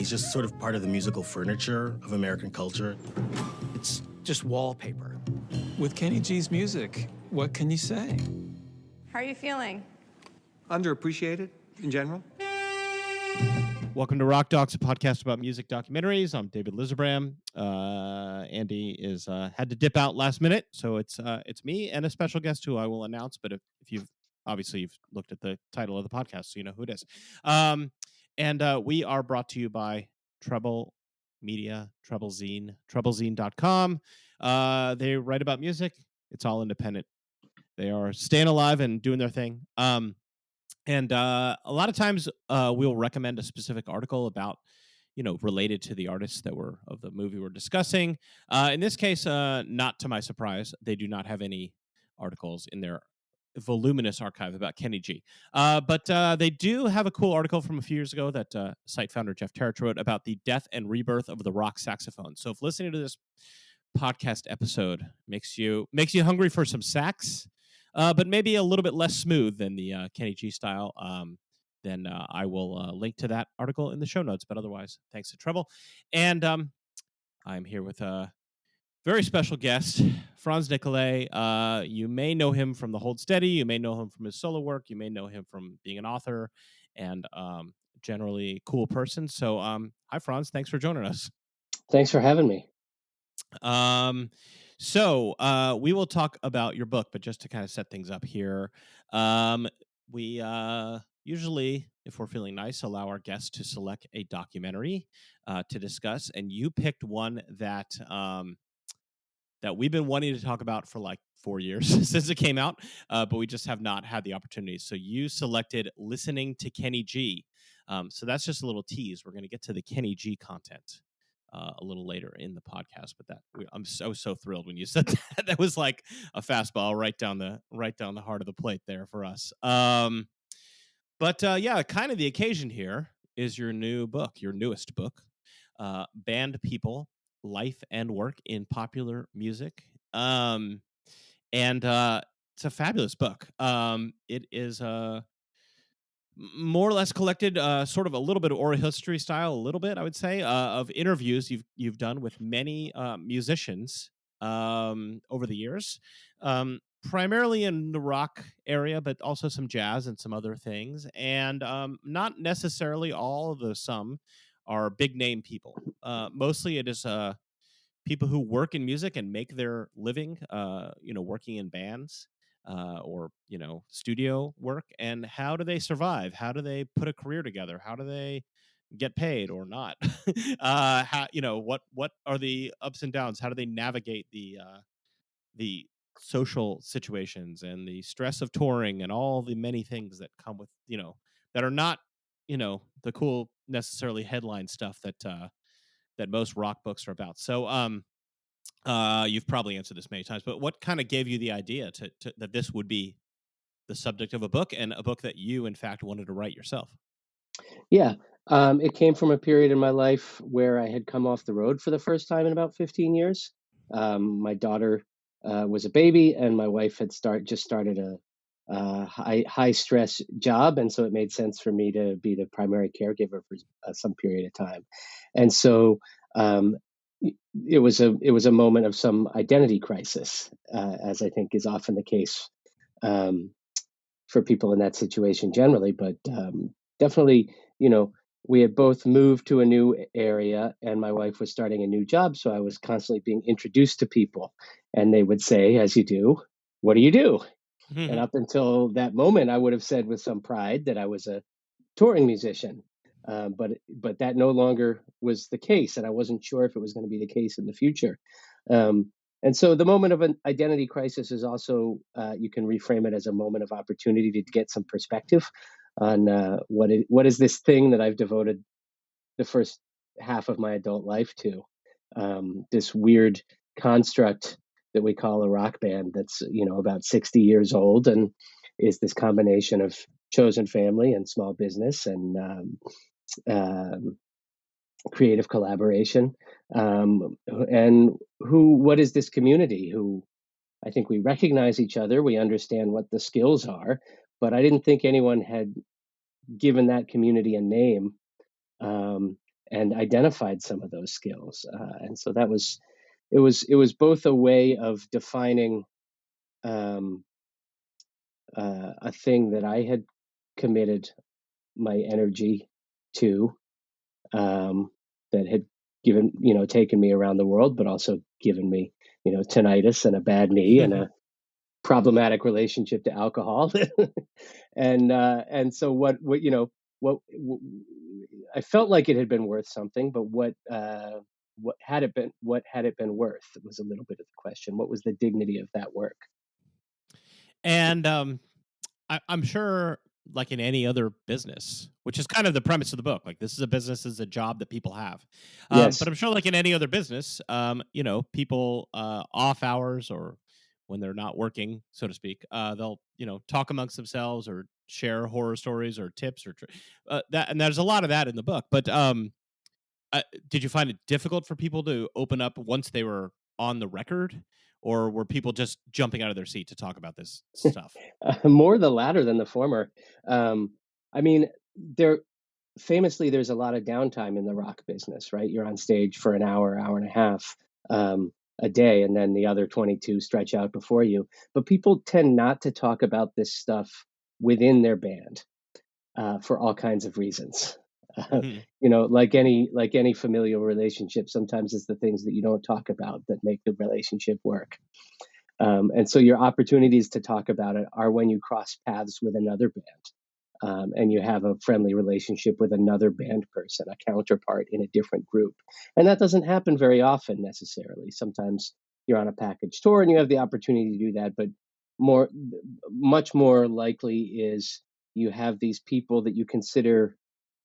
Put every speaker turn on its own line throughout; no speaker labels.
He's just sort of part of the musical furniture of American culture. It's just wallpaper.
With Kenny G's music, what can you say?
How are you feeling?
Underappreciated in general.
Welcome to Rock Docs, a podcast about music documentaries. I'm David Lizabram. Andy is had to dip out last minute, so it's me and a special guest who I will announce. But if you've looked at the title of the podcast, so you know who it is. And we are brought to you by Treble Media, Treblezine, Treblezine.com. They write about music. It's all independent. They are staying alive and doing their thing. And a lot of times we'll recommend a specific article about, related to the artists that were of the movie we're discussing. In this case, not to my surprise, they do not have any articles in their voluminous archive about Kenny G. But they do have a cool article from a few years ago that site founder Jeff Terrich wrote about the death and rebirth of the rock saxophone. So if listening to this podcast episode makes you hungry for some sax, but maybe a little bit less smooth than the Kenny G style, then I will link to that article in the show notes. But otherwise, thanks to Treble. And I'm here with a very special guest, Franz Nicolay. You may know him from The Hold Steady. You may know him from his solo work. You may know him from being an author and generally cool person. So hi, Franz. Thanks for joining us.
Thanks for having me.
So we will talk about your book, but just to kind of set things up here, we usually, if we're feeling nice, allow our guests to select a documentary to discuss. And you picked one that we've been wanting to talk about for like 4 years since it came out, but we just have not had the opportunity. So you selected Listening to Kenny G. So that's just a little tease. We're going to get to the Kenny G content a little later in the podcast, but I was so thrilled when you said that. That was like a fastball right down the heart of the plate there for us. But kind of the occasion here is your newest book, Band People, Life and Work in Popular Music. And it's a fabulous book. It is more or less collected, sort of a little bit of oral history style, a little bit, I would say, of interviews you've done with many musicians over the years, primarily in the rock area, but also some jazz and some other things. And not necessarily all of some are big name people. Mostly it is people who work in music and make their living, working in bands. Or studio work, and how do they survive? How do they put a career together? How do they get paid or not? What are the ups and downs? How do they navigate the social situations and the stress of touring and all the many things that come with that are not the cool necessarily headline stuff that most rock books are about. So you've probably answered this many times, but what kind of gave you the idea to that this would be the subject of a book, and a book that you, in fact, wanted to write yourself?
Yeah, it came from a period in my life where I had come off the road for the first time in about 15 years. My daughter was a baby, and my wife had just started a high stress job, and so it made sense for me to be the primary caregiver for some period of time. And so it was a moment of some identity crisis, as I think is often the case for people in that situation generally. But definitely, we had both moved to a new area, and my wife was starting a new job, so I was constantly being introduced to people, and they would say, as you do, "What do you do?" And up until that moment, I would have said with some pride that I was a touring musician. But that no longer was the case, and I wasn't sure if it was going to be the case in the future. And so the moment of an identity crisis is also, you can reframe it as a moment of opportunity to get some perspective on what is this thing that I've devoted the first half of my adult life to, this weird construct that we call a rock band that's about 60 years old and is this combination of chosen family and small business and creative collaboration, and what is this community who I think we recognize each other, we understand what the skills are, but I didn't think anyone had given that community a name and identified some of those skills. And so it was both a way of defining um, a thing that I had committed my energy to, that had taken me around the world, but also given me, tinnitus and a bad knee and a problematic relationship to alcohol. And so I felt like it had been worth something, but what had it been worth was a little bit of the question. What was the dignity of that work?
And I'm sure, like in any other business, which is kind of the premise of the book, like this is a business, this is a job that people have. But
Yes.
I'm sure, like in any other business, people off hours or when they're not working, so to speak, they'll talk amongst themselves or share horror stories or tips or that. And there's a lot of that in the book. But did you find it difficult for people to open up once they were on the record, or were people just jumping out of their seat to talk about this stuff?
More the latter than the former. I mean, there famously, there's a lot of downtime in the rock business, right? You're on stage for an hour, hour and a half, a day, and then the other 22 stretch out before you. But people tend not to talk about this stuff within their band, for all kinds of reasons.
Hmm.
Like any familial relationship, sometimes it's the things that you don't talk about that make the relationship work. And so your opportunities to talk about it are when you cross paths with another band, and you have a friendly relationship with another band person, a counterpart in a different group. And that doesn't happen very often necessarily. Sometimes you're on a package tour and you have the opportunity to do that, but more, much more likely is you have these people that you consider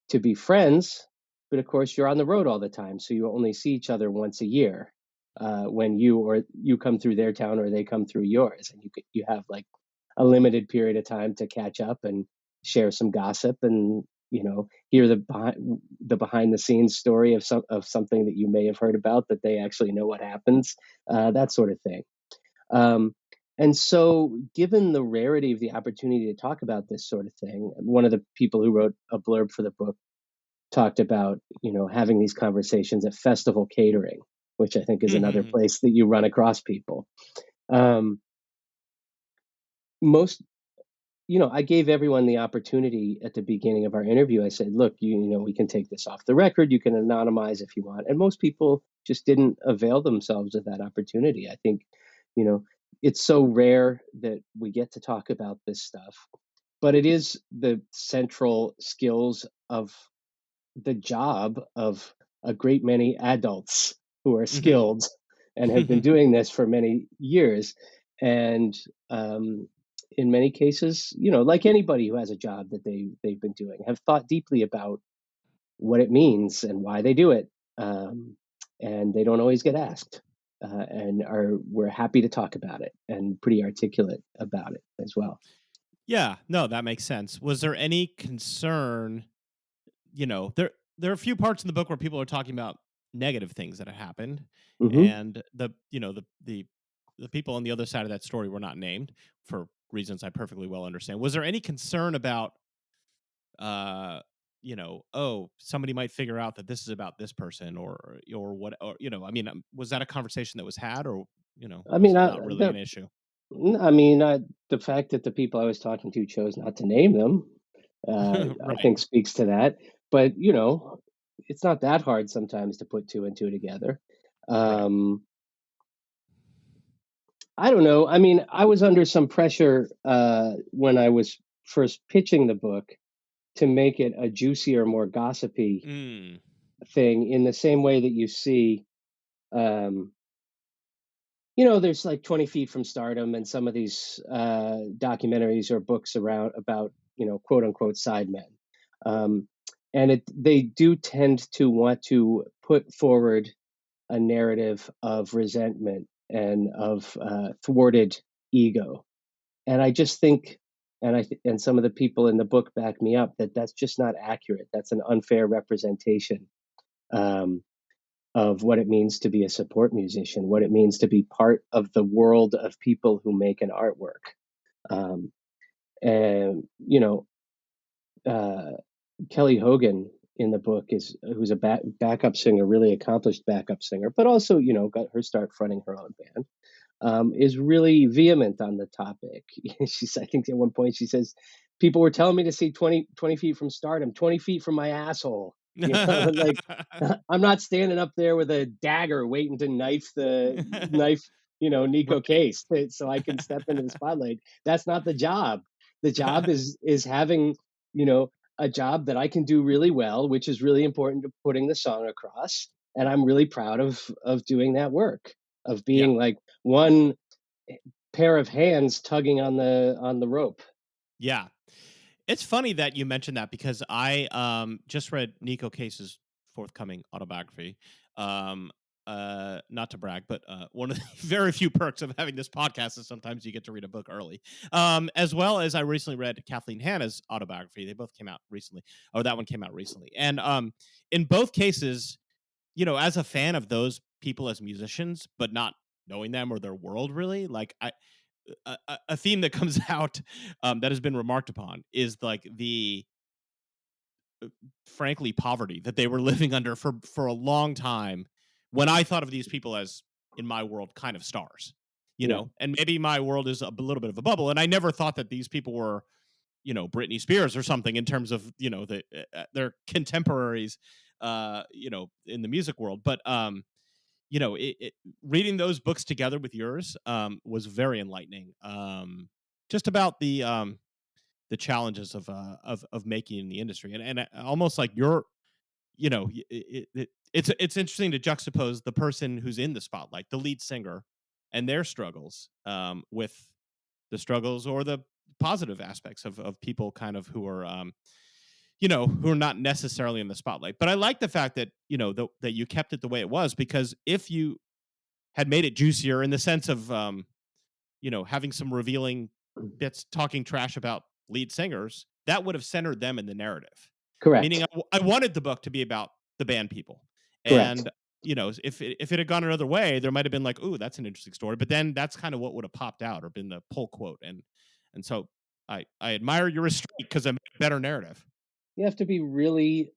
to be friends, but of course you're on the road all the time, so you only see each other once a year, when you come through their town or they come through yours, and you have like a limited period of time to catch up and share some gossip and hear the behind the scenes story of something that you may have heard about that they actually know what happens, that sort of thing. Um, and so, given the rarity of the opportunity to talk about this sort of thing, one of the people who wrote a blurb for the book talked about, having these conversations at festival catering, which I think is another place that you run across people. Um, most, I gave everyone the opportunity at the beginning of our interview. I said, look, we can take this off the record. You can anonymize if you want. And most people just didn't avail themselves of that opportunity. I think, you know, it's so rare that we get to talk about this stuff, but it is the central skills of the job of a great many adults who are
Hmm.
skilled and have been doing this for many years. And in many cases, like anybody who has a job that they've been doing, have thought deeply about what it means and why they do it. Um, and they don't always get asked. And we're happy to talk about it and pretty articulate about it as well.
Yeah, no, that makes sense. Was there any concern? There are a few parts in the book where people are talking about negative things that have happened,
Hmm.
and the people on the other side of that story were not named for reasons I perfectly well understand. Was there any concern about, oh, somebody might figure out that this is about this person, or what, or was that a conversation that was had, or
I
was
mean,
it not really
the
an issue?
I mean, the fact that the people I was talking to chose not to name them, I
Right.
think speaks to that. But it's not that hard sometimes to put two and two together.
Right.
Um, I don't know. I mean, I was under some pressure, when I was first pitching the book, to make it a juicier, more gossipy
Mm.
thing, in the same way that you see. Um, there's like 20 Feet from Stardom and some of these documentaries or books around about, quote unquote sidemen. Um, and they do tend to want to put forward a narrative of resentment and of thwarted ego. And I just think, and some of the people in the book back me up, that that's just not accurate. That's an unfair representation. Um, of what it means to be a support musician, what it means to be part of the world of people who make an artwork. Um, and, uh, Kelly Hogan in the book is who's a backup singer, really accomplished backup singer, but also, got her start fronting her own band, is really vehement on the topic. I think at one point she says, people were telling me to see 20 feet from stardom, 20 feet from my asshole. Like I'm not standing up there with a dagger waiting to knife, Nico
Right.
Case so I can step into the spotlight. That's not the job. The job is having, you know, a job that I can do really well, which is really important to putting the song across. And I'm really proud of doing that work, of
Yeah.
being like one pair of hands tugging on the rope.
Yeah. It's funny that you mentioned that because I just read Nico Case's forthcoming autobiography. Um, not to brag, but one of the very few perks of having this podcast is sometimes you get to read a book early. As well as I recently read Kathleen Hanna's autobiography. They both came out recently, or that one came out recently. And in both cases, as a fan of those people as musicians, but not knowing them or their world really, like a theme that comes out that has been remarked upon is like the frankly poverty that they were living under for a long time when I thought of these people as in my world kind of stars,
Yeah,
and maybe my world is a little bit of a bubble, and I never thought that these people were Britney Spears or something in terms of their contemporaries in the music world, but reading those books together with yours was very enlightening. Just about the challenges of making in the industry, and almost like you're, it's interesting to juxtapose the person who's in the spotlight, the lead singer, and their struggles with the struggles or the positive aspects of people kind of who are who are not necessarily in the spotlight. But I like the fact that that you kept it the way it was, because if you had made it juicier in the sense of having some revealing bits talking trash about lead singers, that would have centered them in the narrative. Meaning
correct,
I wanted the book to be about the band people.
correct.
And if it had gone another way, there might have been like, ooh, that's an interesting story, but then that's kind of what would have popped out or been the pull quote. And so I admire your restraint because I made a better narrative.
You have to be really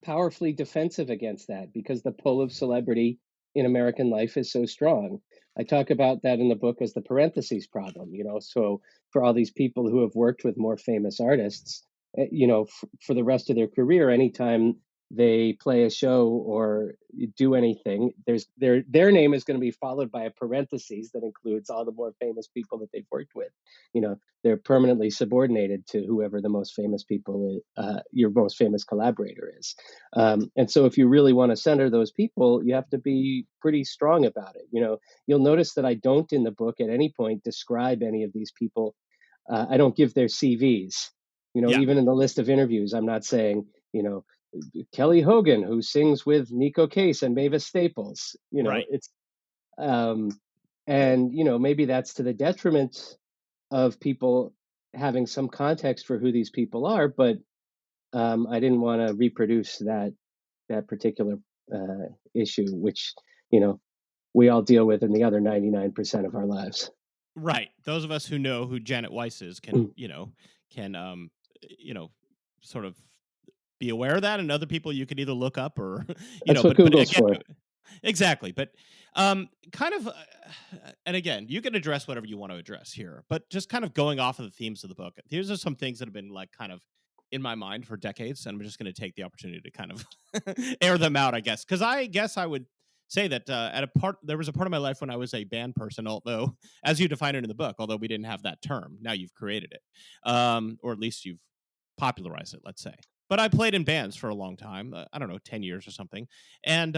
powerfully defensive against that because the pull of celebrity in American life is so strong. I talk about that in the book as the parentheses problem, So for all these people who have worked with more famous artists, for the rest of their career, anytime they play a show or do anything, their name is going to be followed by a parentheses that includes all the more famous people that they've worked with. They're permanently subordinated to whoever the most famous people, your most famous collaborator is. And so if you really want to center those people, you have to be pretty strong about it. You'll notice that I don't in the book at any point describe any of these people. I don't give their CVs.
Yeah,
Even in the list of interviews, I'm not saying, Kelly Hogan, who sings with Nico Case and Mavis Staples.
right.
It's um, and maybe that's to the detriment of people having some context for who these people are, but I didn't want to reproduce that particular issue, which you know we all deal with in the other 99% of our lives.
Right. Those of us who know who Janet Weiss is
Mm.
can you know, sort of be aware of that, and other people you could either look up or
That's what
but
Google's
again,
for.
exactly. But kind of and again, you can address whatever you want to address here, but just kind of going off of the themes of the book. These are some things that have been like kind of in my mind for decades, and I'm just going to take the opportunity to kind of air them out, I guess. Cuz I guess I would say that there was a part of my life when I was a band person, although as you define it in the book, although we didn't have that term, now you've created it. Or at least you've popularized it, let's say. But I played in bands for a long time. I don't know, 10 years or something. And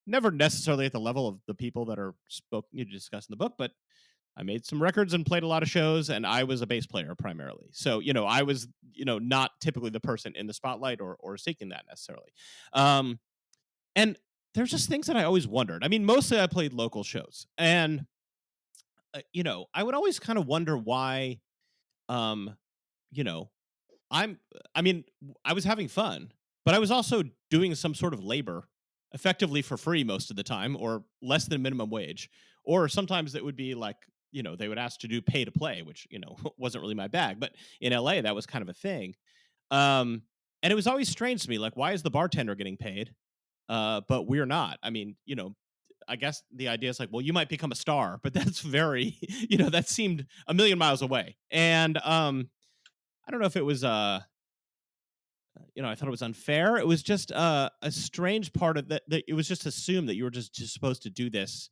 never necessarily at the level of the people that are you discuss in the book, but I made some records and played a lot of shows, and I was a bass player primarily. So, I was, not typically the person in the spotlight or seeking that necessarily. And there's just things that I always wondered. I mean, mostly I played local shows, and I would always kind of wonder why, um, you know, I mean, I was having fun, but I was also doing some sort of labor effectively for free most of the time, or less than minimum wage. Or sometimes it would be like, they would ask to do pay to play, which, wasn't really my bag. But in LA, that was kind of a thing. Um, And it was always strange to me, like, why is the bartender getting paid, but we're not? I mean, I guess the idea is like, well, you might become a star, but that's very, that seemed a million miles away. And I don't know if it was, I thought it was unfair. It was just a strange part of that. It was just assumed that you were just supposed to do this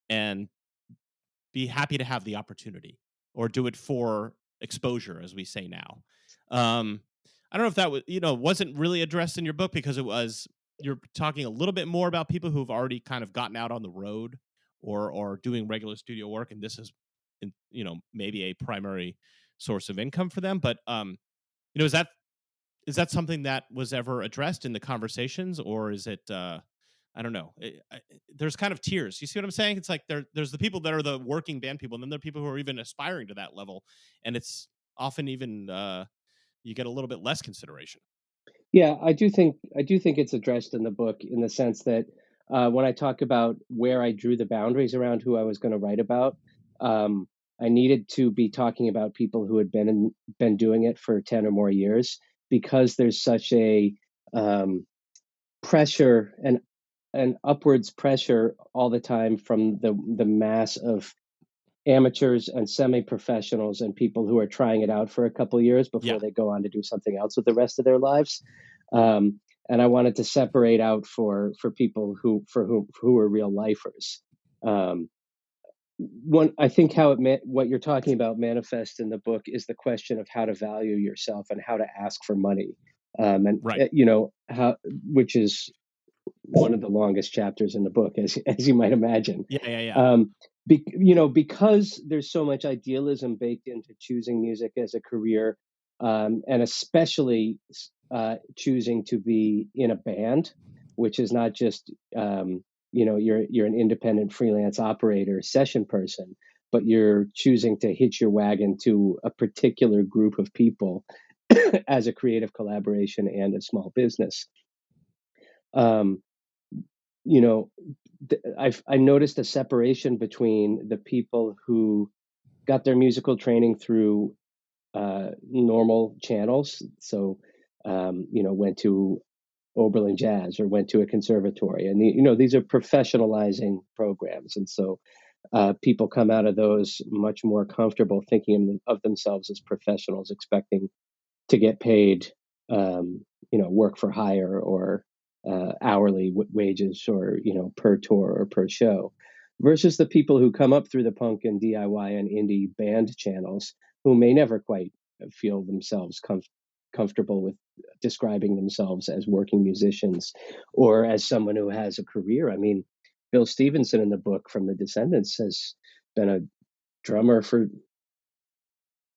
and be happy to have the opportunity, or do it for exposure, as we say now. I don't know if that was, wasn't really addressed in your book, because you're talking a little bit more about people who've already kind of gotten out on the road, or doing regular studio work, and this is, maybe a primary source of income for them. But is that something that was ever addressed in the conversations, or is it? I don't know. There's kind of tiers. You see what I'm saying? It's like there's the people that are the working band people, and then there are people who are even aspiring to that level, and it's often even you get a little bit less consideration.
Yeah, I do think it's addressed in the book, in the sense that when I talk about where I drew the boundaries around who I was going to write about, um, I needed to be talking about people who had been doing it for 10 or more years, because there's such a um, pressure and upwards pressure all the time from the mass of amateurs and semi-professionals and people who are trying it out for a couple years
Yeah.
before they go on to do something else with the rest of their lives. And I wanted to separate out for people who are real lifers. Um, One, I think what you're talking about manifest in the book is the question of how to value yourself and how to ask for money. And
Right.
how, which is one of the longest chapters in the book, as you might imagine.
Yeah.
Because there's so much idealism baked into choosing music as a career, and especially choosing to be in a band, which is not just you're an independent freelance operator, session person, but you're choosing to hitch your wagon to a particular group of people as a creative collaboration and a small business. Um, you know, I noticed a separation between the people who got their musical training through normal channels. So, went to Oberlin Jazz or went to a conservatory, and these are professionalizing programs, and so people come out of those much more comfortable thinking of themselves as professionals, expecting to get paid, work for hire, or hourly wages, or per tour or per show, versus the people who come up through the punk and DIY and indie band channels, who may never quite feel themselves comfortable with describing themselves as working musicians or as someone who has a career. I mean, Bill Stevenson in the book from the Descendants has been a drummer for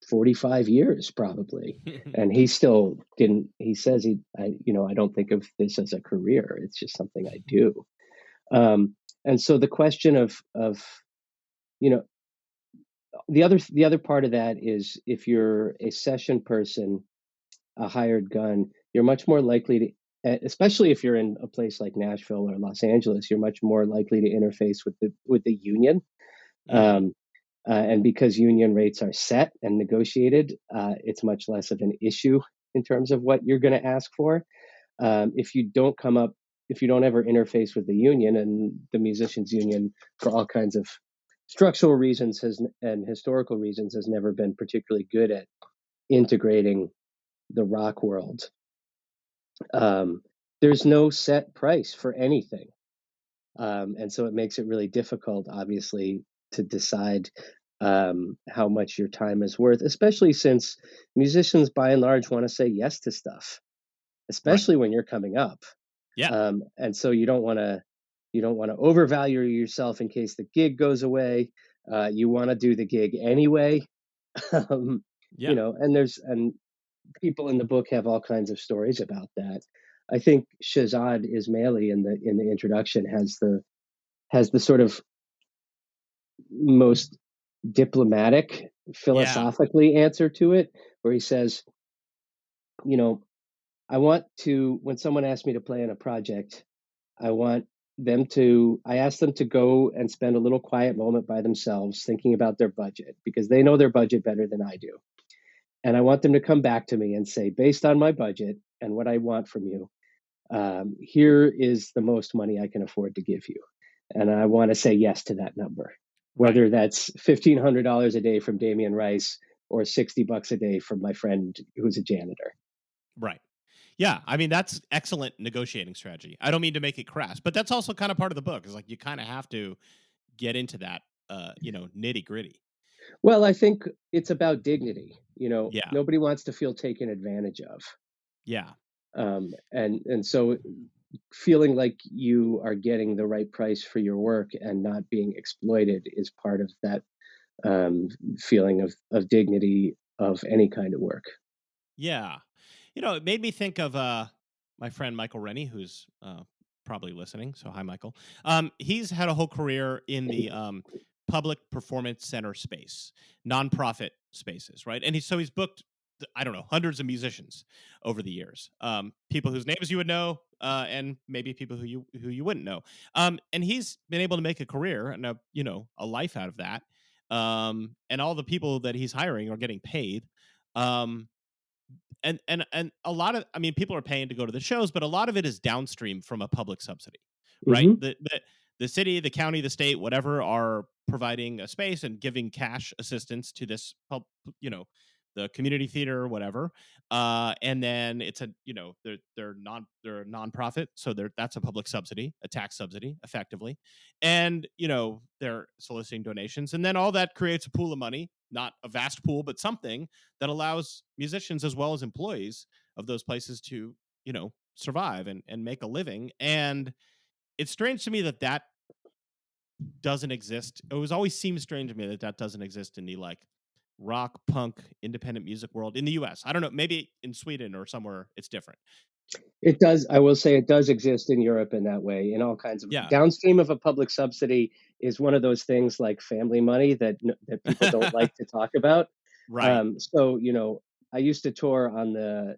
45 years probably, and he still didn't he says I don't think of this as a career, it's just something I do. And so the question of you know the other part of that is, if you're a session person, a hired gun, you're much more likely to, especially if you're in a place like Nashville or Los Angeles, you're much more likely to interface with the union.
Mhm.
um, and because union rates are set and negotiated, it's much less of an issue in terms of what you're going to ask for. If you don't come up, if you don't ever interface with the union, and the musicians union, for all kinds of structural reasons and historical reasons, has never been particularly good at integrating the rock world. Um, there's no set price for anything. And so it makes it really difficult, obviously, to decide how much your time is worth, especially since musicians, by and large, want to say yes to stuff,
Right.
especially when you're coming up.
Yeah.
And so you don't want to overvalue yourself in case the gig goes away. You want to do the gig anyway. um,
Yeah.
and people in the book have all kinds of stories about that. I think Shahzad Ismaili in the introduction has the sort of most diplomatic,
Yeah.
philosophically answer to it, where he says, you know, when someone asks me to play in a project, I want I ask them to go and spend a little quiet moment by themselves thinking about their budget, because they know their budget better than I do. And I want them to come back to me and say, based on my budget and what I want from you. Here is the most money I can afford to give you. And I want to say yes to that number,
Right.
whether that's $1,500 a day from Damian Rice or $60 a day from my friend who's a janitor.
Right. Yeah, I mean that's excellent negotiating strategy. I don't mean to make it crass, but that's also kind of part of the book. Is like you kind of have to get into that, nitty gritty.
Well, I think it's about dignity.
Yeah,
Nobody wants to feel taken advantage of.
yeah,
And so feeling like you are getting the right price for your work and not being exploited is part of that feeling of dignity of any kind of work.
yeah. It made me think of my friend Michael Rennie, who's probably listening. So hi, Michael. He's had a whole career in the public performance center space, nonprofit spaces, right? And he's booked, I don't know, hundreds of musicians over the years, people whose names you would know, and maybe people who you wouldn't know. And he's been able to make a career and a life out of that. And all the people that he's hiring are getting paid. Um, and a lot of, I mean, people are paying to go to the shows, but a lot of it is downstream from a public subsidy, right?
Hmm.
The city, the county, the state, whatever, are providing a space and giving cash assistance to this you know the community theater or whatever. And then it's they're a nonprofit, so that's a public subsidy, a tax subsidy effectively. And they're soliciting donations, and then all that creates a pool of money, not a vast pool, but something that allows musicians as well as employees of those places to survive and make a living. And it's strange to me that doesn't exist. It was always seems strange to me that doesn't exist in the like rock punk independent music world in the US. I don't know, maybe in Sweden or somewhere it's different.
It does. I will say it does exist in Europe in that way, in all kinds of
Yeah.
downstream of a public subsidy is one of those things like family money that people don't like to talk about.
Right.
So, I used to tour on the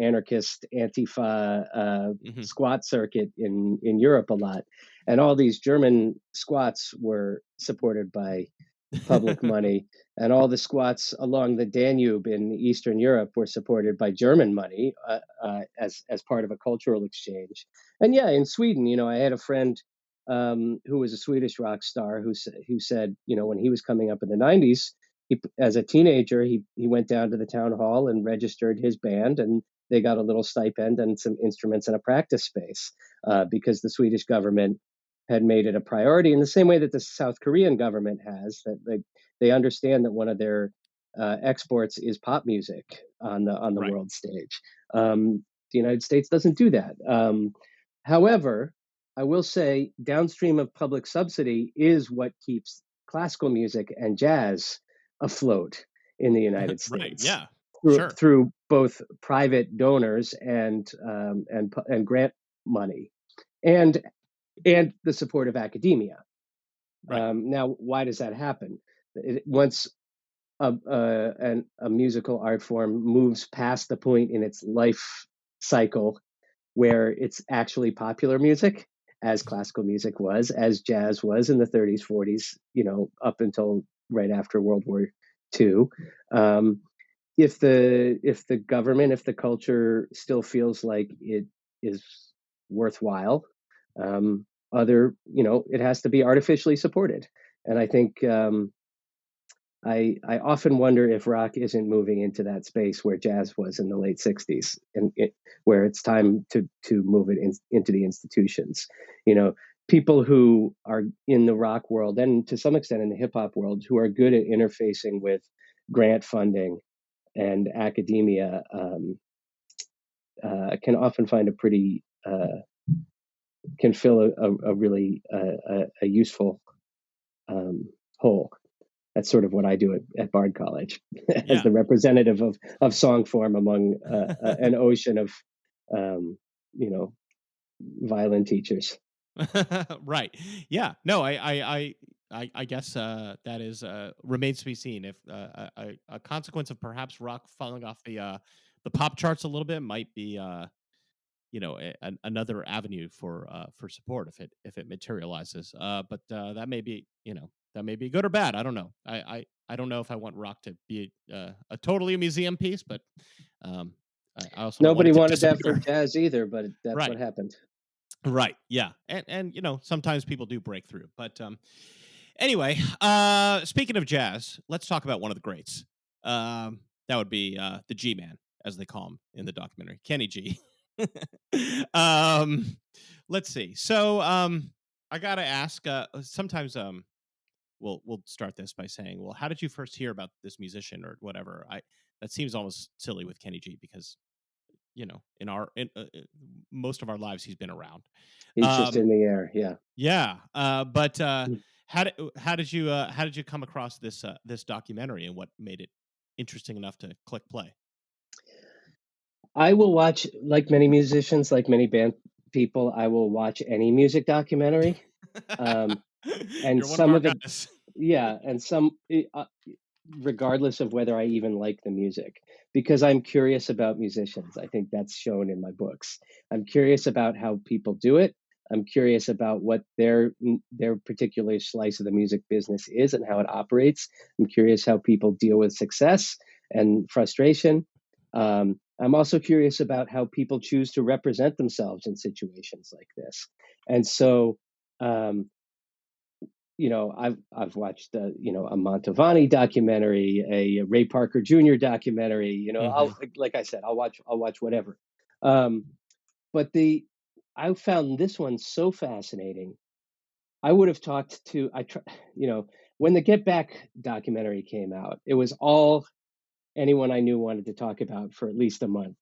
anarchist Antifa
Hmm.
squat circuit in Europe a lot, and all these German squats were supported by public money, and all the squats along the Danube in Eastern Europe were supported by German money as part of a cultural exchange. And yeah, in Sweden, I had a friend who was a Swedish rock star who said, when he was coming up in the '90s, as a teenager, he went down to the town hall and registered his band, and they got a little stipend and some instruments and a practice space because the Swedish government had made it a priority in the same way that the South Korean government has. That they understand that one of their exports is pop music on the
Right.
world stage. The United States doesn't do that. However, I will say downstream of public subsidy is what keeps classical music and jazz afloat in the United
Right.
States
Yeah.
through
Sure.
through both private donors and grant money and and the support of academia.
Right.
Now, why does that happen? Once a musical art form moves past the point in its life cycle where it's actually popular music, as classical music was, as jazz was in the '30s, '40s, up until right after World War II. If the government, if the culture still feels like it is worthwhile, it has to be artificially supported. And I think I often wonder if rock isn't moving into that space where jazz was in the late '60s, and where it's time to move it into the institutions. People who are in the rock world and to some extent in the hip hop world who are good at interfacing with grant funding and academia can often find a pretty can fill a really a useful hole. That's sort of what I do at Bard College as
Yeah.
the representative of song form among an ocean of um, you know violin teachers.
Right. Yeah. No, I guess that is remains to be seen. If a consequence of perhaps rock falling off the pop charts a little bit might be another avenue for support if it materializes. But that may be good or bad. I don't know. I don't know if I want rock to be a totally museum piece, but um, I also don't want
Nobody
it to
wanted that for
disappear.
jazz either, but that's
Right.
what happened.
Right. Yeah. And sometimes people do break through. But anyway, speaking of jazz, let's talk about one of the greats. That would be the G Man, as they call him in the documentary, Kenny G. Let's see. So I gotta ask. Sometimes we'll start this by saying, well, how did you first hear about this musician or whatever? That seems almost silly with Kenny G because in most of our lives he's been around.
He's just in the air. Yeah.
Yeah. But how did you come across this documentary and what made it interesting enough to click play?
I will watch, like many musicians, like many band people, I will watch any music documentary. And
You're one of
some
our
of it,
guys.
yeah, and regardless of whether I even like the music, because I'm curious about musicians. I think that's shown in my books. I'm curious about how people do it. I'm curious about what their particular slice of the music business is and how it operates. I'm curious how people deal with success and frustration. I'm also curious about how people choose to represent themselves in situations like this. And so, um, I've watched a Mantovani documentary, a Ray Parker Jr. documentary.
Mm-hmm.
Like I said, I'll watch whatever. But I found this one so fascinating. I would have talked to when the Get Back documentary came out, it was all anyone I knew wanted to talk about for at least a month.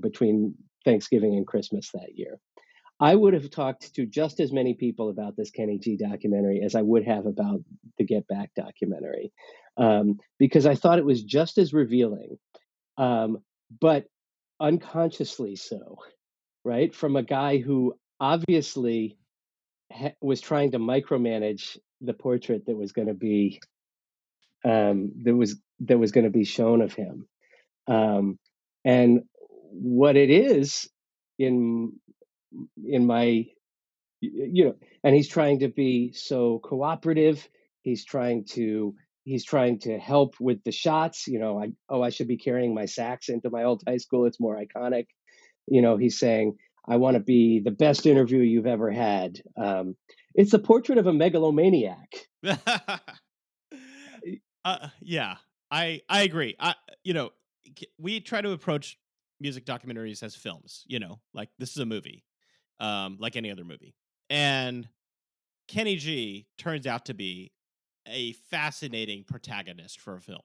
Between Thanksgiving and Christmas that year. I would have talked to just as many people about this Kenny G documentary as I would have about the Get Back documentary, because I thought it was just as revealing, but unconsciously so, right? From a guy who obviously was trying to micromanage the portrait that was going to be that was going to be shown of him, and what it is in my and he's trying to be so cooperative. He's trying to help with the shots. I should be carrying my sax into my old high school, it's more iconic. He's saying, I want to be the best interview you've ever had. It's a portrait of a megalomaniac.
Yeah, I agree. We try to approach music documentaries as films. Like this is a movie, like any other movie. And Kenny G turns out to be a fascinating protagonist for a film.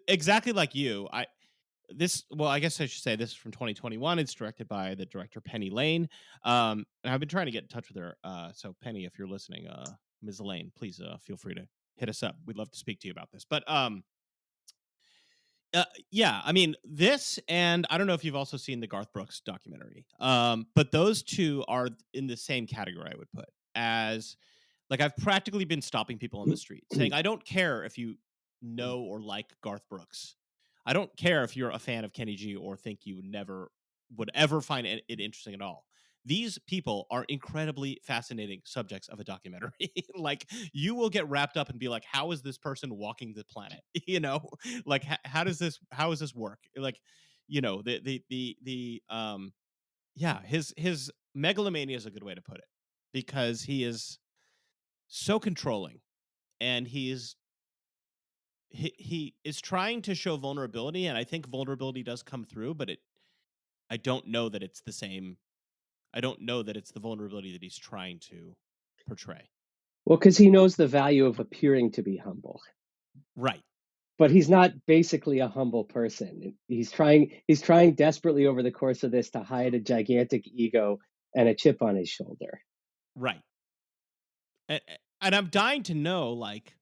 Exactly like you. I guess I should say this is from 2021. It's directed by the director Penny Lane. And I've been trying to get in touch with her. So Penny, if you're listening, Ms. Lane, please feel free to hit us up. We'd love to speak to you about this. But yeah, I mean, this, and I don't know if you've also seen the Garth Brooks documentary, but those two are in the same category, I would put, as like I've practically been stopping people on the street saying, I don't care if you know or like Garth Brooks. I don't care if you're a fan of Kenny G or think you would ever find it interesting at all. These people are incredibly fascinating subjects of a documentary. Like you will get wrapped up and be like, how is this person walking the planet? Like how does this work? Like, his megalomania is a good way to put it, because he is so controlling, and he is trying to show vulnerability, and I think vulnerability does come through, but I don't know that it's the same. I don't know that it's the vulnerability that he's trying to portray.
Well, because he knows the value of appearing to be humble.
Right.
But he's not basically a humble person. He's trying desperately over the course of this to hide a gigantic ego and a chip on his shoulder.
Right. And I'm dying to know, like,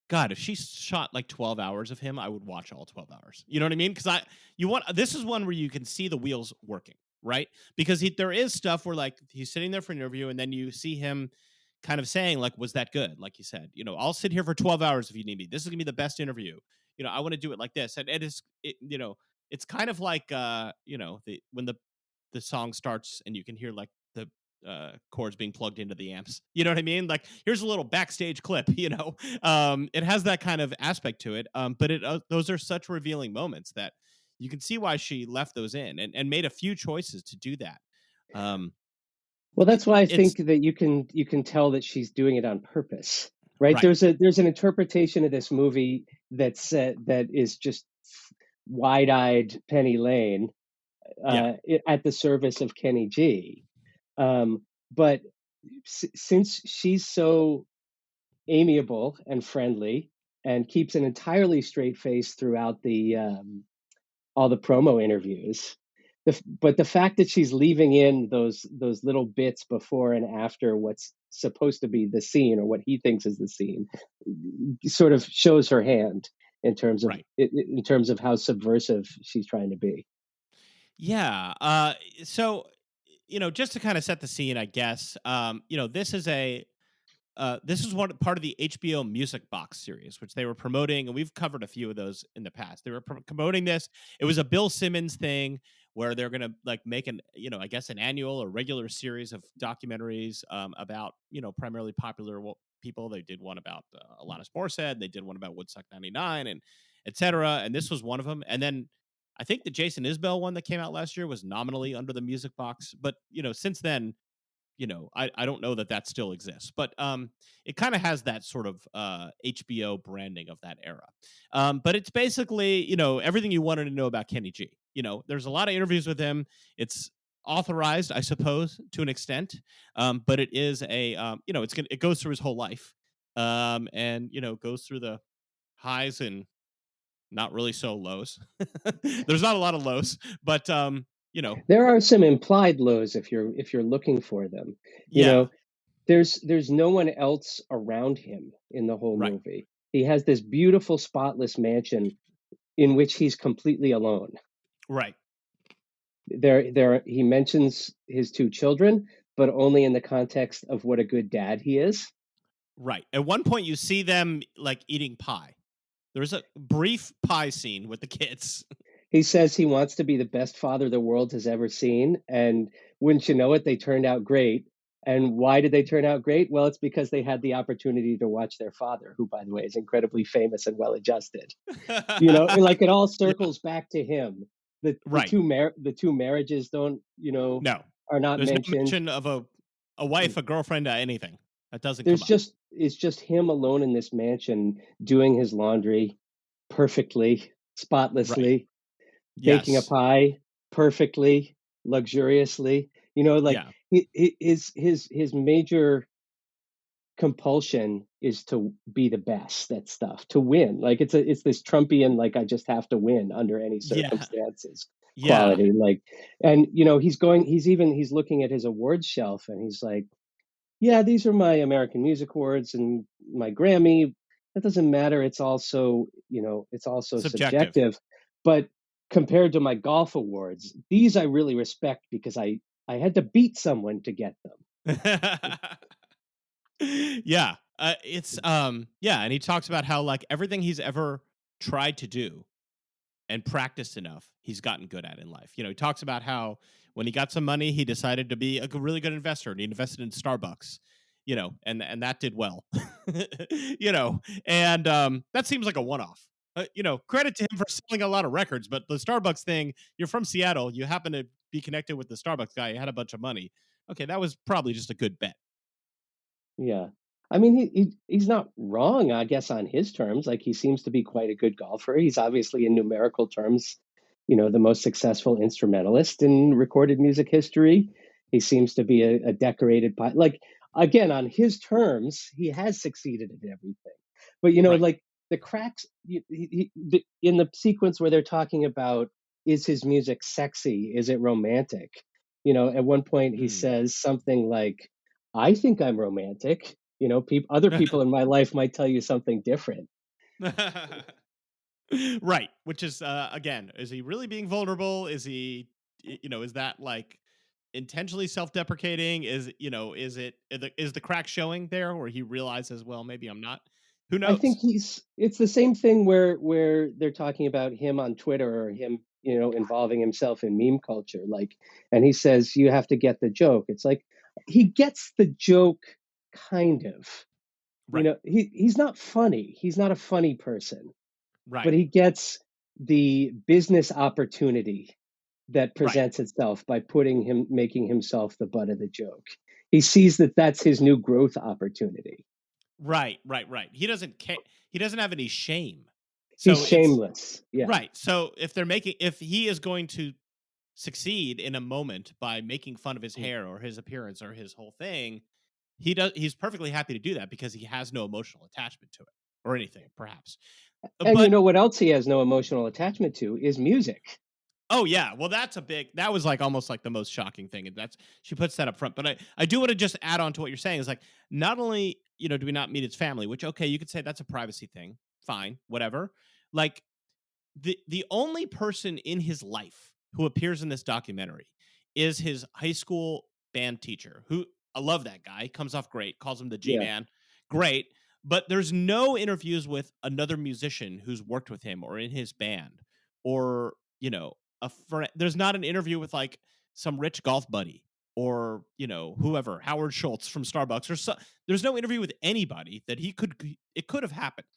God, if she shot like 12 hours of him, I would watch all 12 hours. You know what I mean? Because this is one where you can see the wheels working, right? Because there is stuff where like he's sitting there for an interview, and then you see him kind of saying like, was that good? Like you said, I'll sit here for 12 hours if you need me. This is gonna be the best interview. I want to do it like this. And it's kind of like, when the song starts and you can hear like the chords being plugged into the amps. You know what I mean? Like here's a little backstage clip, it has that kind of aspect to it. But those are such revealing moments that you can see why she left those in and made a few choices to do that.
Well, that's why I
It's
think that you can tell that she's doing it on purpose, right?
right.
There's an interpretation of this movie that is just wide-eyed Penny Lane
Yeah.
at the service of Kenny G. But since she's so amiable and friendly and keeps an entirely straight face throughout the all the promo interviews. But the fact that she's leaving in those little bits before and after what's supposed to be the scene or what he thinks is the scene sort of shows her hand
Right.
in terms of how subversive she's trying to be.
Yeah. So, just to kind of set the scene, I guess, this is one part of the HBO Music Box series, which they were promoting, and we've covered a few of those in the past. They were promoting this. It was a Bill Simmons thing where they're going to like make I guess an annual or regular series of documentaries about, primarily popular people. They did one about Alanis Morissette. They did one about Woodstock 99 and et cetera. And this was one of them. And then I think the Jason Isbell one that came out last year was nominally under the Music Box. But, since then, I don't know that still exists, but it kind of has that sort of HBO branding of that era. But it's basically, everything you wanted to know about Kenny G. There's a lot of interviews with him. It's authorized, I suppose, to an extent, but it is it goes through his whole life, and goes through the highs and not really so lows. There's not a lot of lows, but
There are some implied lows if you're looking for them. You
yeah,
know, there's no one else around him in the whole
right,
movie. He has this beautiful spotless mansion in which he's completely alone.
right.
There he mentions his two children, but only in the context of what a good dad he is.
Right. At one point, you see them like eating pie. There's a brief pie scene with the kids.
He says he wants to be the best father the world has ever seen, and wouldn't you know it, they turned out great. And why did they turn out great? Well, it's because they had the opportunity to watch their father, who, by the way, is incredibly famous and well-adjusted. Like it all
Yeah,
circles back to him.
right.
The two marriages don't,
No,
are not
there's no
mentioned.
mention of a wife, a girlfriend, anything. That doesn't come
There's
up.
it's just him alone in this mansion doing his laundry perfectly,
Right.
spotlessly, baking a
Yes.
pie perfectly, luxuriously. Like
Yeah.
his major compulsion is to be the best at stuff, to win. Like it's this Trumpian, like I just have to win under any
Yeah.
circumstances
Yeah.
quality. Like, and he's looking at his awards shelf and he's like, yeah, these are my American Music Awards and my Grammy. That doesn't matter. It's also
Subjective.
subjective. But compared to my golf awards, these I really respect because I had to beat someone to get them.
Yeah. It's yeah, and he talks about how like everything he's ever tried to do and practiced enough, he's gotten good at in life. He talks about how when he got some money, he decided to be a really good investor, and he invested in Starbucks. And that did well. And that seems like a one-off. Credit to him for selling a lot of records, but the Starbucks thing, you're from Seattle, you happen to be connected with the Starbucks guy, you had a bunch of money. Okay, that was probably just a good bet.
Yeah. I mean, he's not wrong, I guess, on his terms. Like he seems to be quite a good golfer. He's obviously, in numerical terms, the most successful instrumentalist in recorded music history. He seems to be a decorated like again on his terms, he has succeeded at everything. But
Right.
like the cracks in the sequence where they're talking about, is his music sexy? Is it romantic? At one point he
Mm.
says something like, I think I'm romantic. Other people in my life might tell you something different.
Right, which is again, is he really being vulnerable? Is he, is that like intentionally self-deprecating? Is the crack showing there where he realizes, well, maybe I'm not? Who
I think
knows?
it's the same thing where they're talking about him on Twitter or him, involving himself in meme culture. Like, and he says, you have to get the joke. It's like, he gets the joke kind of,
Right,
he's not funny. He's not a funny person, but
right.
he gets the business opportunity that
Right.
presents itself by making himself the butt of the joke. He sees that that's his new growth opportunity.
Right. Right. Right. He doesn't care. He doesn't have any shame.
He's
So it's
shameless. Yeah.
right. So if he is going to succeed in a moment by making fun of his hair or his appearance or his whole thing, he's perfectly happy to do that because he has no emotional attachment to it or anything, perhaps.
And you
But
know what else he has no emotional attachment to is music.
oh yeah, well that was like almost like the most shocking thing, and that's she puts that up front. But I do want to just add on to what you're saying is like not only do we not meet his family, which okay you could say that's a privacy thing, fine, whatever. Like the only person in his life who appears in this documentary is his high school band teacher, who I love that guy, comes off great, calls him the G
Yeah.
man, great. But there's no interviews with another musician who's worked with him or in his band, or a friend. There's not an interview with like some rich golf buddy or whoever, Howard Schultz from Starbucks or so. There's no interview with anybody that it could have happened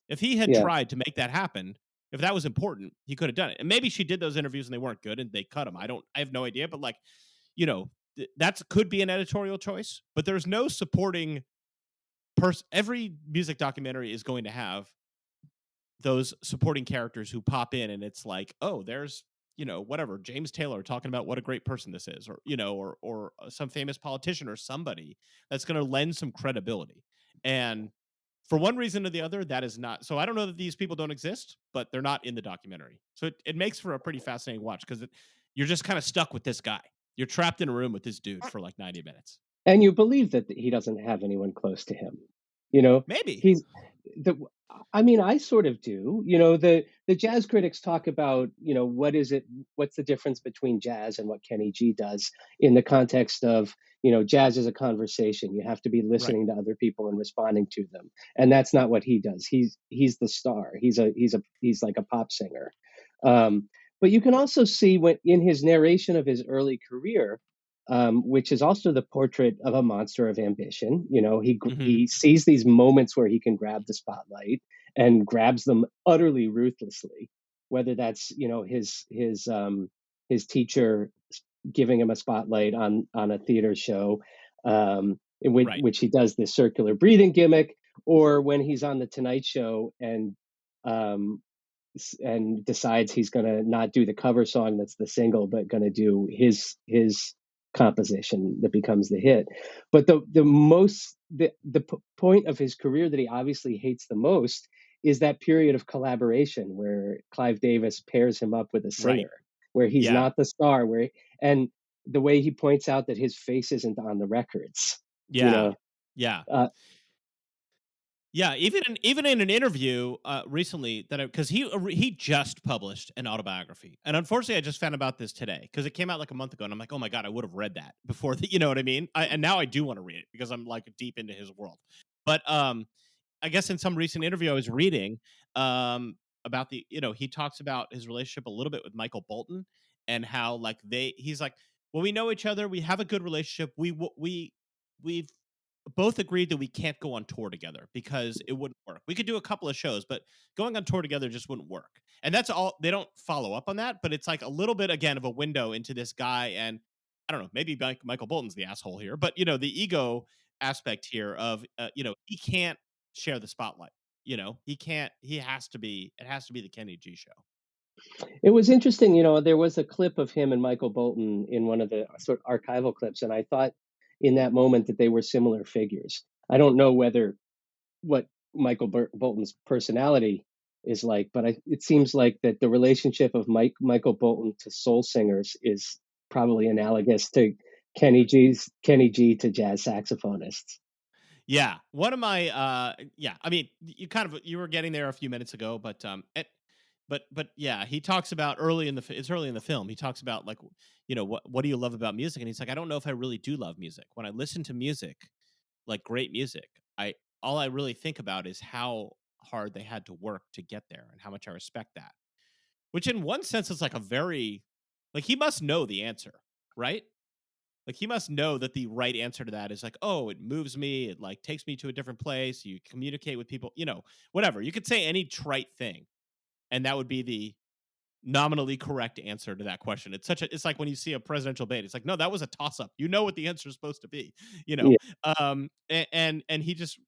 if he had
Yeah.
tried to make that happen. If that was important, he could have done it. And maybe she did those interviews and they weren't good and they cut him. I have no idea. But like, that could be an editorial choice. But there's no supporting person. Every music documentary is going to have those supporting characters who pop in, and it's like, oh, there's whatever, James Taylor talking about what a great person this is, or or some famous politician or somebody that's going to lend some credibility. And for one reason or the other, that is not. So I don't know that these people don't exist, but they're not in the documentary. So it makes for a pretty fascinating watch because you're just kind of stuck with this guy. You're trapped in a room with this dude for like 90 minutes.
And you believe that he doesn't have anyone close to him. You know,
Maybe.
he's the I mean, I sort of do. You know, the jazz critics talk about, what's the difference between jazz and what Kenny G does in the context of, jazz is a conversation. You have to be
Right.
listening to other people and responding to them. And that's not what he does. He's the star. He's like a pop singer. But you can also see when in his narration of his early career, which is also the portrait of a monster of ambition.
Mm-hmm.
He sees these moments where he can grab the spotlight and grabs them utterly ruthlessly. Whether that's his teacher giving him a spotlight on a theater show,
Right.
which he does this circular breathing gimmick, or when he's on the Tonight Show um, and decides he's going to not do the cover song that's the single, but going to do his composition that becomes the hit. But the point of his career that he obviously hates the most is that period of collaboration where Clive Davis pairs him up with a
Right.
singer, where he's
Yeah.
not the star, and the way he points out that his face isn't on the records. You
Yeah.
know,
Yeah.
uh,
Yeah, even in an interview recently that because he just published an autobiography, and unfortunately, I just found about this today because it came out like a month ago, and I'm like, oh my god, I would have read that before. You know what I mean? And now I do want to read it because I'm like deep into his world. But I guess in some recent interview I was reading about he talks about his relationship a little bit with Michael Bolton and how like he's like, well, we know each other, we have a good relationship, we've both agreed that we can't go on tour together because it wouldn't work. We could do a couple of shows, but going on tour together just wouldn't work. And that's all. They don't follow up on that, but it's like a little bit again of a window into this guy. And I don't know, maybe Michael Bolton's the asshole here, but the ego aspect here of he can't share the spotlight. He can't. He has to be. It has to be the Kenny G show.
It was interesting, there was a clip of him and Michael Bolton in one of the sort of archival clips, and I thought in that moment that they were similar figures. I don't know what Bolton's personality is like, but it seems like that the relationship of Michael Bolton to soul singers is probably analogous to Kenny G to jazz saxophonists.
Yeah, one of my yeah. I mean, you were getting there a few minutes ago, but but yeah, he talks about it's early in the film. He talks about like what do you love about music, and he's like, I don't know if I really do love music. When I listen to music, like great music, I all I really think about is how hard they had to work to get there and how much I respect that. Which in one sense is like a very like he must know the answer, right? Like he must know that the right answer to that is like, oh, it moves me, it like takes me to a different place, you communicate with people, whatever. You could say any trite thing and that would be nominally correct answer to that question. It's like when you see a presidential debate, it's like, no, that was a toss up. You know what the answer is supposed to be, you know?
Yeah.
And he just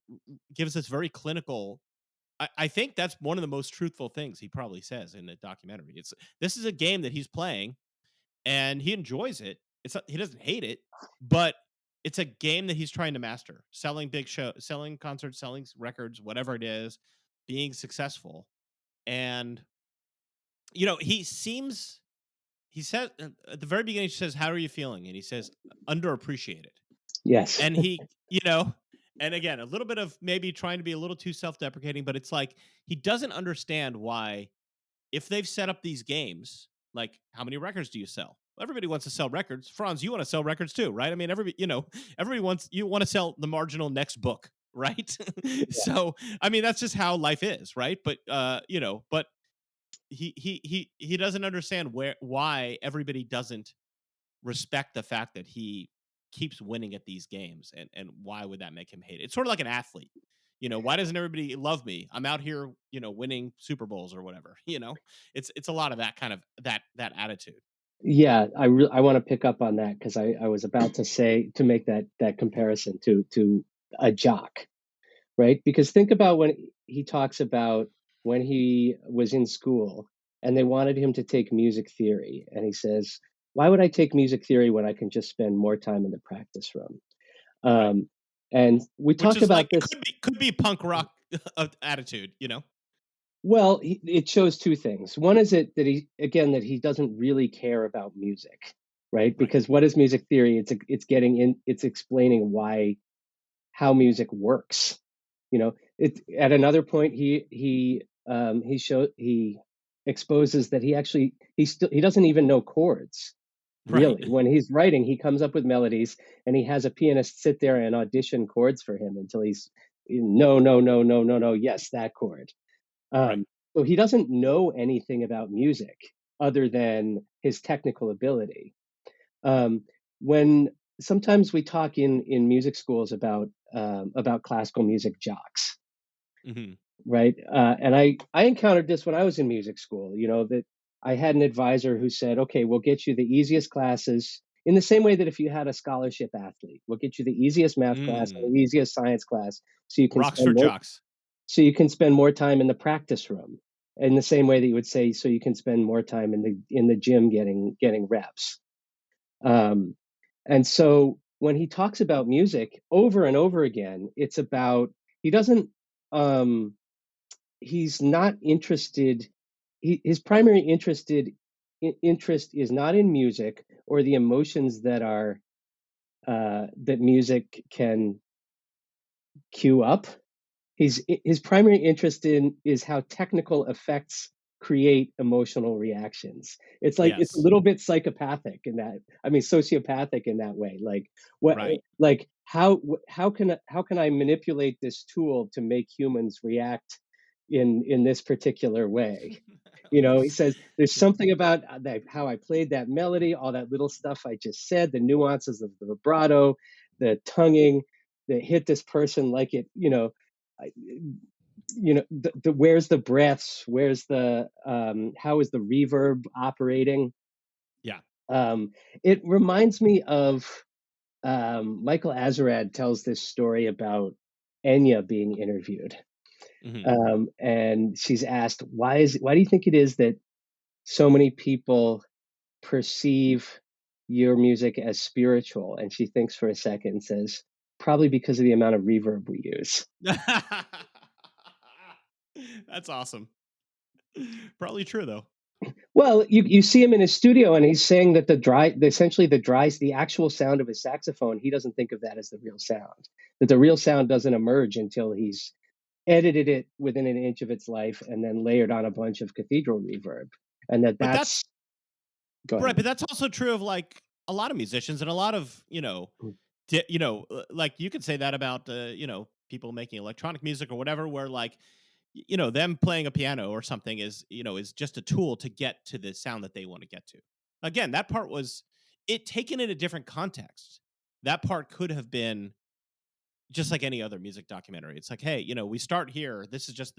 gives this very clinical, I think that's one of the most truthful things he probably says in the documentary. This is a game that he's playing and he enjoys it. He doesn't hate it, but it's a game that he's trying to master. Selling selling concerts, selling records, whatever it is, being successful. And he said at the very beginning, he says, "How are you feeling?" And he says, "Underappreciated."
Yes.
And and again, a little bit of maybe trying to be a little too self-deprecating, but it's like he doesn't understand why, if they've set up these games, like, how many records do you sell? Well, everybody wants to sell records. Franz, you want to sell records too, right? I mean, everybody want to sell the marginal next book, right? So, I mean, that's just how life is, right? But but he doesn't understand why everybody doesn't respect the fact that he keeps winning at these games, and why would that make him hate it? It's sort of like an athlete. Why doesn't everybody love me? I'm out here, winning Super Bowls or whatever. It's a lot of that kind of that attitude.
Yeah, I want to pick up on that because I was about to make that comparison to a jock, right? Because think about when he talks about when he was in school and they wanted him to take music theory, and he says, "Why would I take music theory when I can just spend more time in the practice room?"
Right.
And we
Which
talk
is
about
like, it
this.
could be punk rock attitude.
Well, it shows two things. One is that he doesn't really care about music, right?
Right.
Because what is music theory? It's explaining how music works. At another point he exposes that he doesn't even know chords.
Right.
Really, when he's writing, he comes up with melodies, and he has a pianist sit there and audition chords for him until he's no, no, no, no, no, no, yes, that chord.
Right.
Um, so he doesn't know anything about music other than his technical ability. Um, when sometimes we talk in music schools about classical music jocks,
Hmm.
right? And I encountered this when I was in music school. That I had an advisor who said, "Okay, we'll get you the easiest classes." In the same way that if you had a scholarship athlete, we'll get you the easiest math class and the easiest science class, so you can
Rocks for jocks.
spend more time in the practice room. In the same way that you would say, so you can spend more time in the gym getting reps. Um, and so when he talks about music over and over again, it's about he doesn't um, he's not interested. His primary interest is not in music or the emotions that music can cue up. His primary interest is how technical effects create emotional reactions. It's a
Yes.
little bit psychopathic in that. I mean, sociopathic in that way. Like what?
Right.
Like how can I manipulate this tool to make humans react in this particular way? He says there's something about how I played that melody, all that little stuff I just said, the nuances of the vibrato, the tonguing that hit this person like it. I, the where's the breaths, where's the how is the reverb operating?
Yeah.
It reminds me of Michael Azerrad tells this story about Enya being interviewed,
Hmm.
and she's asked why do you think it is that so many people perceive your music as spiritual? And she thinks for a second and says, probably because of the amount of reverb we use.
That's awesome. Probably true though.
Well, you see him in his studio, and he's saying that the actual sound of his saxophone, he doesn't think of that as the real sound. That the real sound doesn't emerge until he's edited it within an inch of its life and then layered on a bunch of cathedral reverb. And
But that's
go
right.
ahead.
But that's also true of like a lot of musicians and a lot of like you could say that about people making electronic music or whatever, where like them playing a piano or something is just a tool to get to the sound that they want to get to. Again, that part was it taken in a different context. That part could have been just like any other music documentary. It's like, hey, we start here. This is just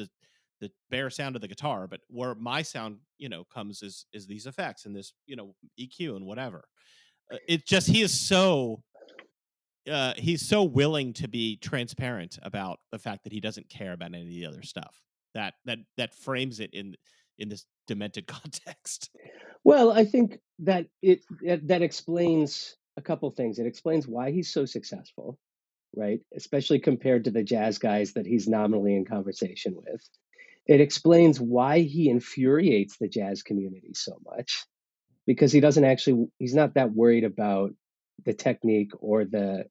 the bare sound of the guitar, but where my sound, comes is these effects and this, EQ and whatever. It just he's so willing to be transparent about the fact that he doesn't care about any of the other stuff that frames it in this demented context.
Well, I think that that explains a couple things. It explains why he's so successful, right? Especially compared to the jazz guys that he's nominally in conversation with. It explains why he infuriates the jazz community so much, because he's not that worried about the technique or the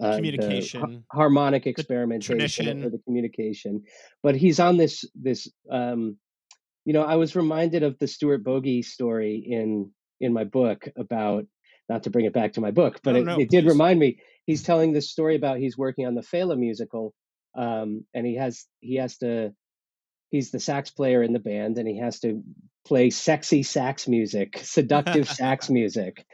Communication,
harmonic
the
experimentation or
tradition.
the communication, but he's on this I was reminded of the Stuart Bogey story in my book about, not to bring it back to my book, but
No, no,
it did
please.
remind me. He's telling this story about he's working on the Fela musical, and he's the sax player in the band, and he has to play sexy sax music, seductive sax music.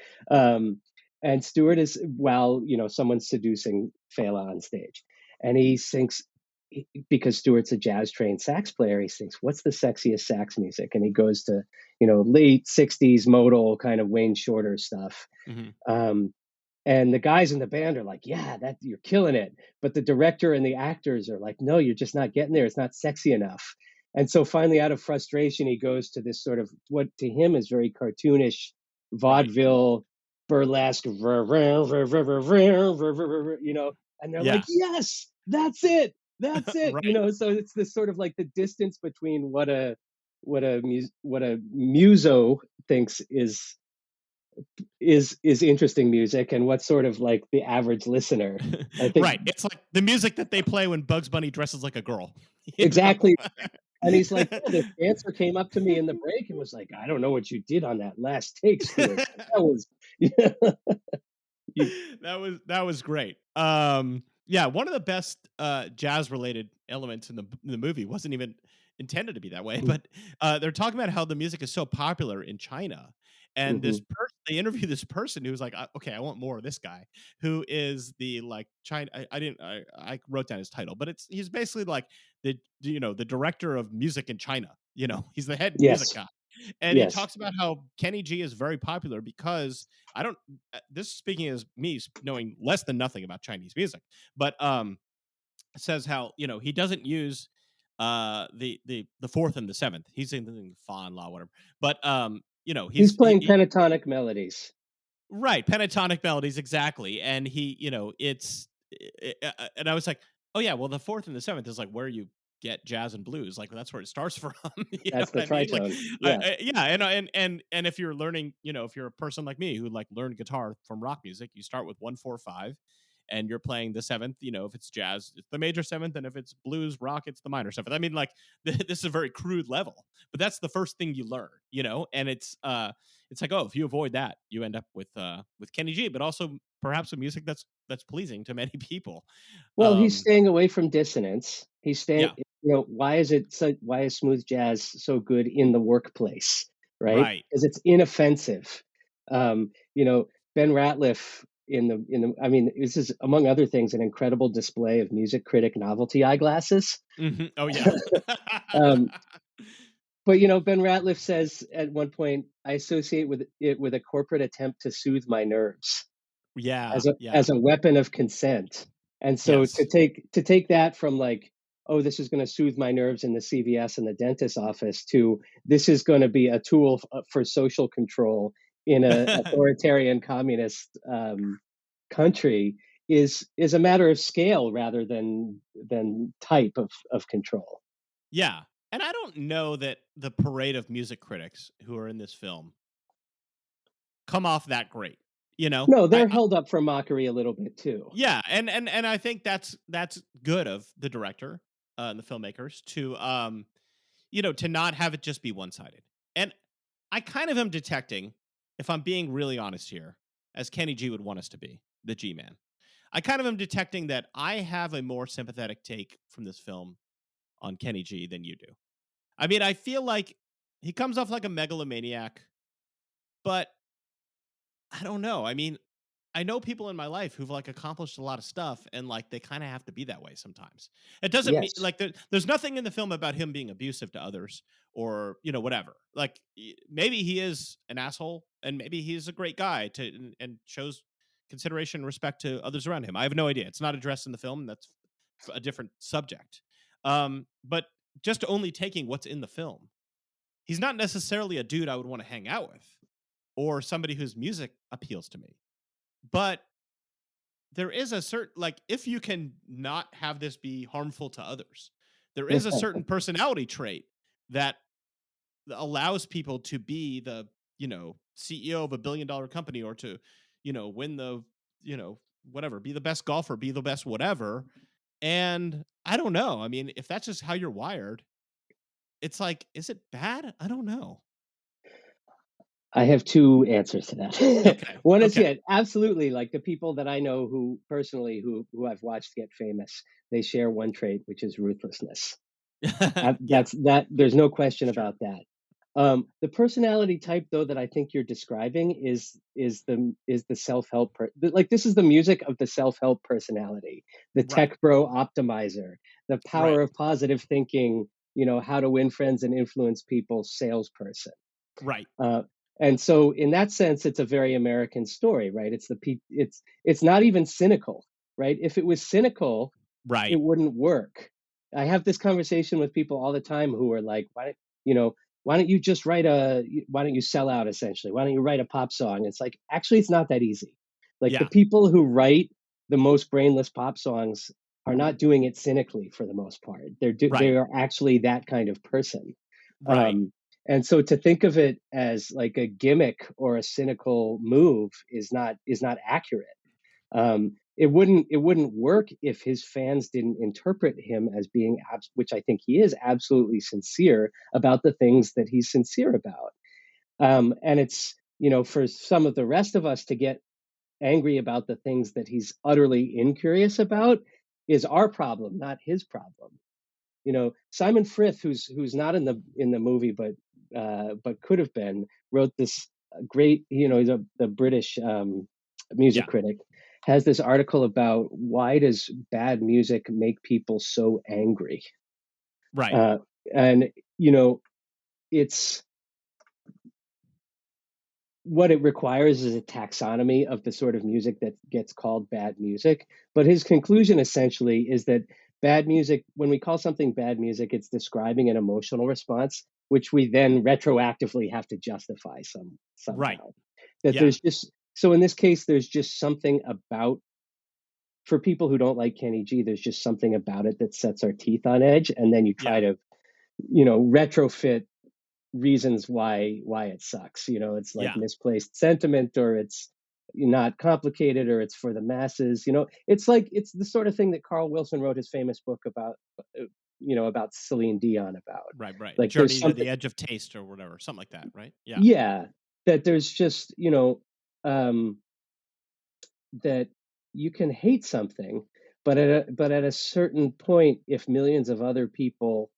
And Stewart is, while, someone's seducing Fela on stage. And he thinks, because Stewart's a jazz trained sax player, he thinks, what's the sexiest sax music? And he goes to, late 60s modal kind of Wayne Shorter stuff.
Mhm.
And the guys in the band are like, yeah, that you're killing it. But the director and the actors are like, no, you're just not getting there. It's not sexy enough. And so finally, out of frustration, he goes to this sort of what to him is very cartoonish
Right.
vaudeville burlesque, and they're like,
Yeah.
yes, that's it. That's it.
Right.
So it's this sort of like the distance between what a muso thinks is interesting music and what's sort of like the average listener. I think
Right. It's like the music that they play when Bugs Bunny dresses like a girl. you know?
exactly. And he's like, yeah, the dancer came up to me in the break and was like, I don't know what you did on that last take, Stuart. That was,
that was great. Yeah, one of the best jazz related elements in the movie wasn't even intended to be that way, but they're talking about how the music is so popular in China. And
Mhm.
they interview this person who's like, okay, I want more of this guy, who is the like China. I wrote down his title, but he's basically like the director of music in China. He's the head music
Yes,
guy, and he
yes.
talks about how Kenny G is very popular because I don't. This speaking as me knowing less than nothing about Chinese music, but says how he doesn't use the fourth and the seventh. He's in fa and la whatever, but
He's
he's
playing pentatonic melodies.
right, pentatonic melodies, exactly. And and I was like, oh yeah, well the fourth and the seventh is like where you get jazz and blues, like that's where it starts from. You know
That's the
what I mean? Like,
tritone. Yeah,
yeah, and if you're learning, if you're a person like me who like learned guitar from rock music, you start with 1-4-5, and you're playing the seventh. If it's jazz, it's the major seventh, and if it's blues rock, it's the minor seventh. I mean, like this is a very crude level, but that's the first thing you learn, and it's like, oh, if you avoid that, you end up with Kenny G, but also perhaps with music that's pleasing to many people.
well, he's staying away from dissonance. He's staying,
Yeah,
why is smooth jazz so good in the workplace, right?
right.
Because it's inoffensive. Um, you know, Ben Ratliff I mean, this is among other things an incredible display of music critic novelty eyeglasses.
Oh yeah.
Um, but Ben Ratliff says at one point, I associate with it with a corporate attempt to soothe my nerves
Yeah,
as a
yeah.
weapon of consent. And so
Yes.
to take that from like, oh, this is going to soothe my nerves in the CVS and the dentist's office, to this is going to be a tool for social control in a authoritarian communist country is a matter of scale rather than type of control.
Yeah. And I don't know that the parade of music critics who are in this film come off that great.
No,
I
they're held up for mockery a little bit too.
Yeah, and I think that's good of the director and the filmmakers to to not have it just be one-sided. And I kind of am detecting, if I'm being really honest here, as Kenny G would want us to be, the G-man. I kind of am detecting that I have a more sympathetic take from this film on Kenny G than you do. I mean, I feel like he comes off like a megalomaniac, but I don't know. I mean, I know people in my life who've like accomplished a lot of stuff, and like they kind of have to be that way sometimes. It doesn't mean
Yes.
like there's nothing in the film about him being abusive to others or whatever. Like maybe he is an asshole, and maybe he's a great guy and shows consideration and respect to others around him. I have no idea. It's not addressed in the film. That's a different subject. But just only taking what's in the film, he's not necessarily a dude I would want to hang out with or somebody whose music appeals to me. But there is a certain, like, if you can not have this be harmful to others, there is a certain personality trait that allows people to be the, CEO of $1 billion company, or to, win the, whatever, be the best golfer, be the best whatever. And I don't know. I mean, if that's just how you're wired, it's like, is it bad? I don't know.
I have two answers to that.
Okay.
One is,
Okay.
yeah, absolutely. Like the people that I know who personally who I've watched get famous, they share one trait, which is ruthlessness.
Yeah.
There's no question
Sure.
about that. The personality type, though, that I think you're describing is the self-help like this is the music of the self-help personality, the
Right.
tech bro optimizer, the
Right.
power of positive thinking, how to win friends and influence people salesperson.
Right.
Uh, and so in that sense, it's a very American story, right? It's not even cynical, right? If it was cynical, it
Right.
wouldn't work. I have this conversation with people all the time who are like, you know, why don't you just why don't you sell out essentially? Why don't you write a pop song? It's like, actually, it's not that easy. Like the
Yeah.
people who write the most brainless pop songs are not doing it cynically for the most part. They
Right.
are actually that kind of person.
Right.
Um, and so to think of it as like a gimmick or a cynical move is not accurate. It wouldn't work if his fans didn't interpret him as being which I think he is absolutely sincere about the things that he's sincere about. And it's for some of the rest of us to get angry about the things that he's utterly incurious about is our problem, not his problem. Simon Frith, who's not in the movie, but could have been, wrote this great. He's the British music
Yeah.
critic, has this article about why does bad music make people so angry,
Right.
uh, and it's what it requires is a taxonomy of the sort of music that gets called bad music. But his conclusion essentially is that bad music, when we call something bad music, it's describing an emotional response, which we then retroactively have to justify
Right.
somehow. That
Yeah.
there's just so in this case, there's just something about for people who don't like Kenny G, there's just something about it that sets our teeth on edge, and then you
Yeah.
try to, retrofit reasons why it sucks. It's like
Yeah.
misplaced sentiment, or it's not complicated, or it's for the masses. It's the sort of thing that Carl Wilson wrote his famous book about Celine Dion about.
Right. Right.
Like there's
Journey to
something,
the edge of taste or whatever, something like that. Right. Yeah.
yeah, that there's just um, that you can hate something, but at a certain point, if millions of other people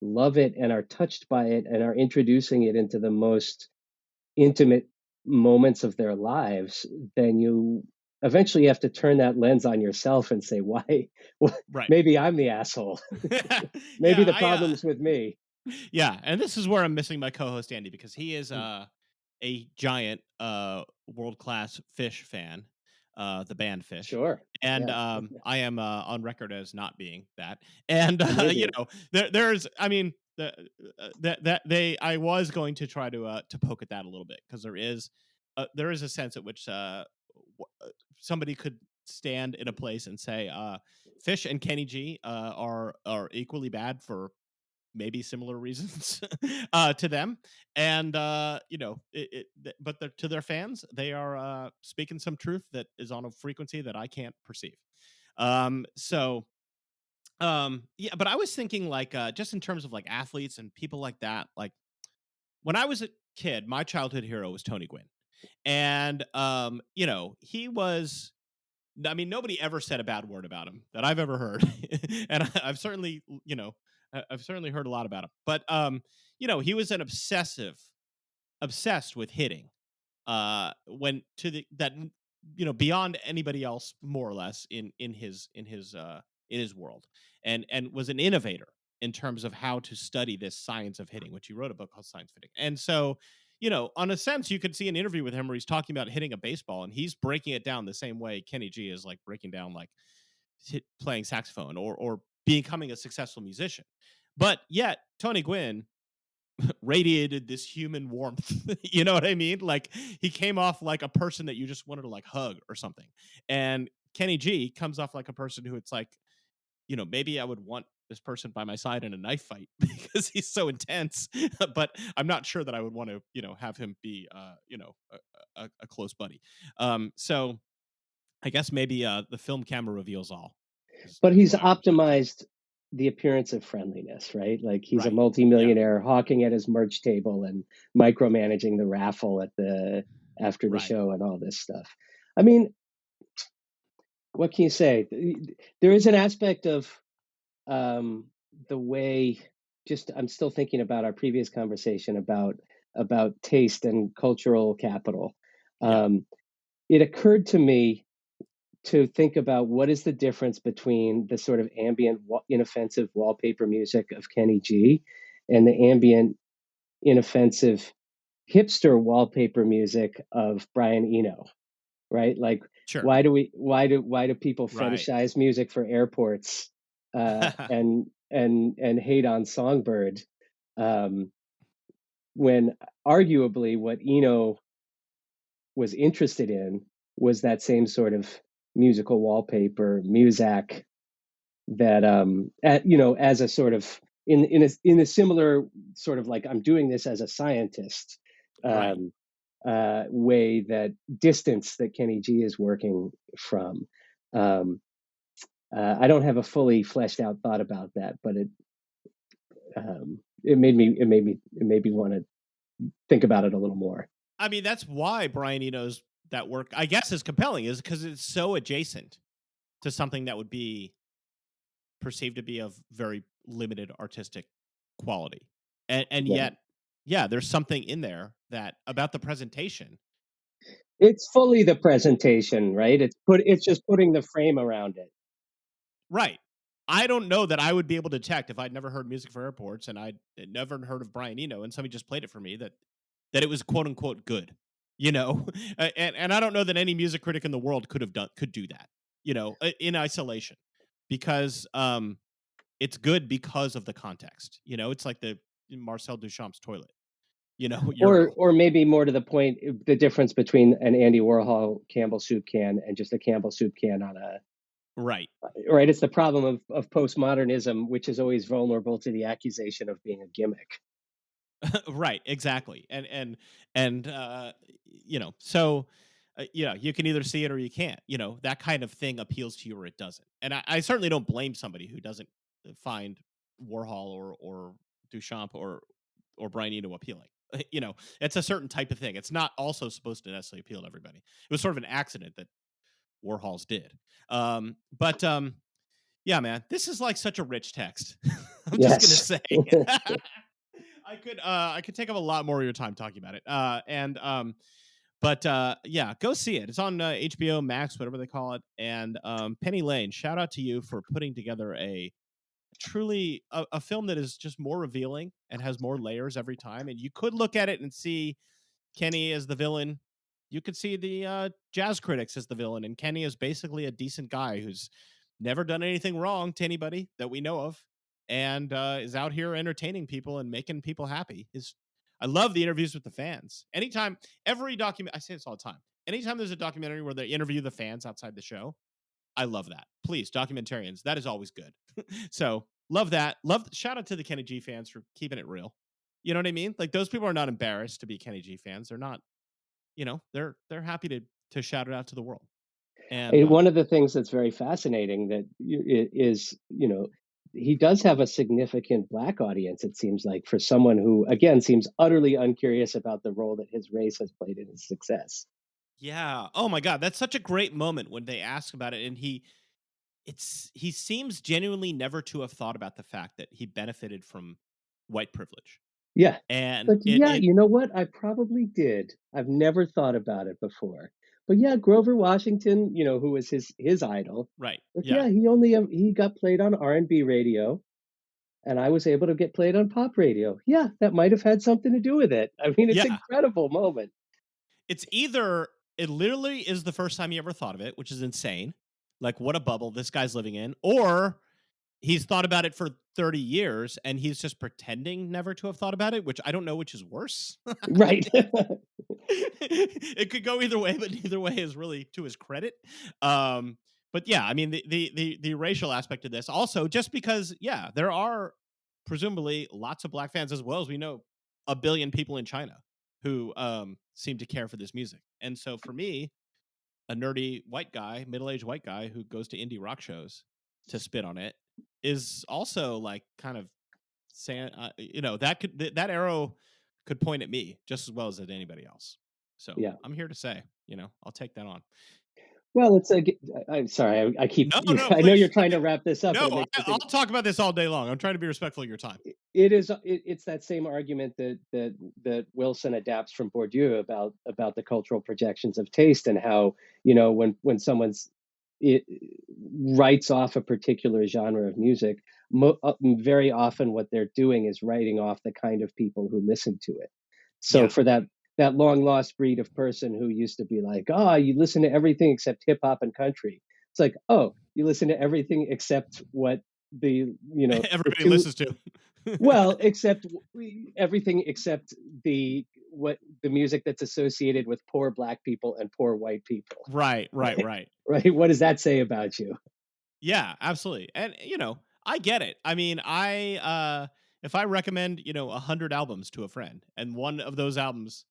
love it and are touched by it and are introducing it into the most intimate moments of their lives, then you eventually have to turn that lens on yourself and say, why?
Right.
Maybe I'm the asshole. Maybe
Yeah.
the problem's with me.
Yeah. And this is where I'm missing my co-host Andy, because he is a giant world-class Phish fan, the band Phish.
Sure.
And
Yeah.
I am on record as not being that. And
I'm with you.
there's, I mean, I was going to try to poke at that a little bit, because there is a sense at which somebody could stand in a place and say Phish and Kenny G are equally bad for maybe similar reasons to them, and but to their fans, they are speaking some truth that is on a frequency that I can't perceive. So yeah, but I was thinking, like, just in terms of like athletes and people like that, like when I was a kid, my childhood hero was Tony Gwynn. And he was, I mean, nobody ever said a bad word about him that I've ever heard. And I've certainly, I've certainly heard a lot about him. But he was an obsessed with hitting. When to the that beyond anybody else, more or less, in his world, and was an innovator in terms of how to study this science of hitting, which he wrote a book called Science of Hitting. And so, on a sense, you could see an interview with him where he's talking about hitting a baseball, and he's breaking it down the same way Kenny G is like breaking down like playing saxophone or becoming a successful musician. But yet Tony Gwynn radiated this human warmth. You know what I mean? Like, he came off like a person that you just wanted to like hug or something. And Kenny G comes off like a person who it's like, maybe I would want this person by my side in a knife fight because he's so intense, but I'm not sure that I would want to, have him be, a close buddy. So I guess maybe the film camera reveals all.
But he's optimized the appearance of friendliness, right? Like, he's a multimillionaire hawking at his merch table and micromanaging the raffle after the show and all this stuff. I mean, what can you say? There is an aspect of the way, I'm still thinking about our previous conversation about taste and cultural capital. It occurred to me to think about what is the difference between the sort of ambient, inoffensive wallpaper music of Kenny G and the ambient, inoffensive hipster wallpaper music of Brian Eno, right? Like, why do people fetishize music for airports and hate on Songbird, when arguably what Eno was interested in was that same sort of musical wallpaper, Muzak, that as a sort of in a similar sort of like, I'm doing this as a scientist way, that distance that Kenny G is working from. I don't have a fully fleshed out thought about that, but it made me want to think about it a little more.
I mean, that's why Brian Eno's that work, I guess, is compelling, is because it's so adjacent to something that would be perceived to be of very limited artistic quality, and yet, there's something in there that about the presentation.
It's fully the presentation, right? It's just putting the frame around it.
Right. I don't know that I would be able to detect, if I'd never heard Music for Airports and I'd never heard of Brian Eno and somebody just played it for me, that it was quote unquote good, and I don't know that any music critic in the world could do that, in isolation, because it's good because of the context. It's like the Marcel Duchamp's toilet,
or maybe more to the point, the difference between an Andy Warhol Campbell soup can and just a Campbell soup can on a right. It's the problem of postmodernism, which is always vulnerable to the accusation of being a gimmick.
Right, exactly. And so you can either see it or you can't. That kind of thing appeals to you or it doesn't. And I certainly don't blame somebody who doesn't find Warhol or Duchamp or Brian Eno appealing. It's a certain type of thing. It's not also supposed to necessarily appeal to everybody. It was sort of an accident that Warhol's did. But yeah, man, this is like such a rich text. I'm just gonna say. I could take up a lot more of your time talking about it. But go see it. It's on HBO Max, whatever they call it. And Penny Lane, shout out to you for putting together a truly a film that is just more revealing and has more layers every time. And you could look at it and see Kenny as the villain. You could see the jazz critics as the villain, and Kenny is basically a decent guy who's never done anything wrong to anybody that we know of, and is out here entertaining people and making people happy. I love the interviews with the fans. Anytime, I say this all the time. Anytime there's a documentary where they interview the fans outside the show, I love that. Please, documentarians, that is always good. So love that. Shout out to the Kenny G fans for keeping it real. You know what I mean? Like, those people are not embarrassed to be Kenny G fans. They're not. They're happy to shout it out to the world. And
one of the things that's very fascinating that is, he does have a significant Black audience, it seems like, for someone who, again, seems utterly uncurious about the role that his race has played in his success.
Yeah. Oh my God, that's such a great moment when they ask about it, and he seems genuinely never to have thought about the fact that he benefited from white privilege.
Yeah.
And
but you know what? I probably did. I've never thought about it before. But yeah, Grover Washington, who was his idol.
Right.
But
Yeah.
yeah, he got played on R&B radio, and I was able to get played on pop radio. Yeah, that might have had something to do with it. I mean, it's an
Yeah.
incredible moment.
It's either it literally is the first time you ever thought of it, which is insane. Like, what a bubble this guy's living in, or he's thought about it for 30 years and he's just pretending never to have thought about it, which I don't know which is worse.
Right.
It could go either way, but either way is really to his credit. But yeah, I mean the racial aspect of this also, just because there are presumably lots of black fans, as well as we know a billion people in China who seem to care for this music. And so for me, a nerdy white guy, middle-aged white guy who goes to indie rock shows to spit on it is also like kind of saying, that arrow could point at me just as well as at anybody else. So
Yeah.
I'm here to say, I'll take that on.
Well, I'm sorry. I keep.
No,
I know
please.
you're trying to wrap this up.
No,
but it makes me
I'll
think-
talk about this all day long. I'm trying to be respectful of your time.
It's that same argument that Wilson adapts from Bourdieu about the cultural projections of taste, and how when someone's it writes off a particular genre of music, very often what they're doing is writing off the kind of people who listen to it. So for that long lost breed of person who used to be like, you listen to everything except hip hop and country. It's like, you listen to everything except what
everybody listens to.
Well, except everything except the music that's associated with poor black people and poor white people.
Right.
Right. What does that say about you?
Yeah, absolutely. And I get it. I mean, if I recommend 100 albums to a friend, and one of those albums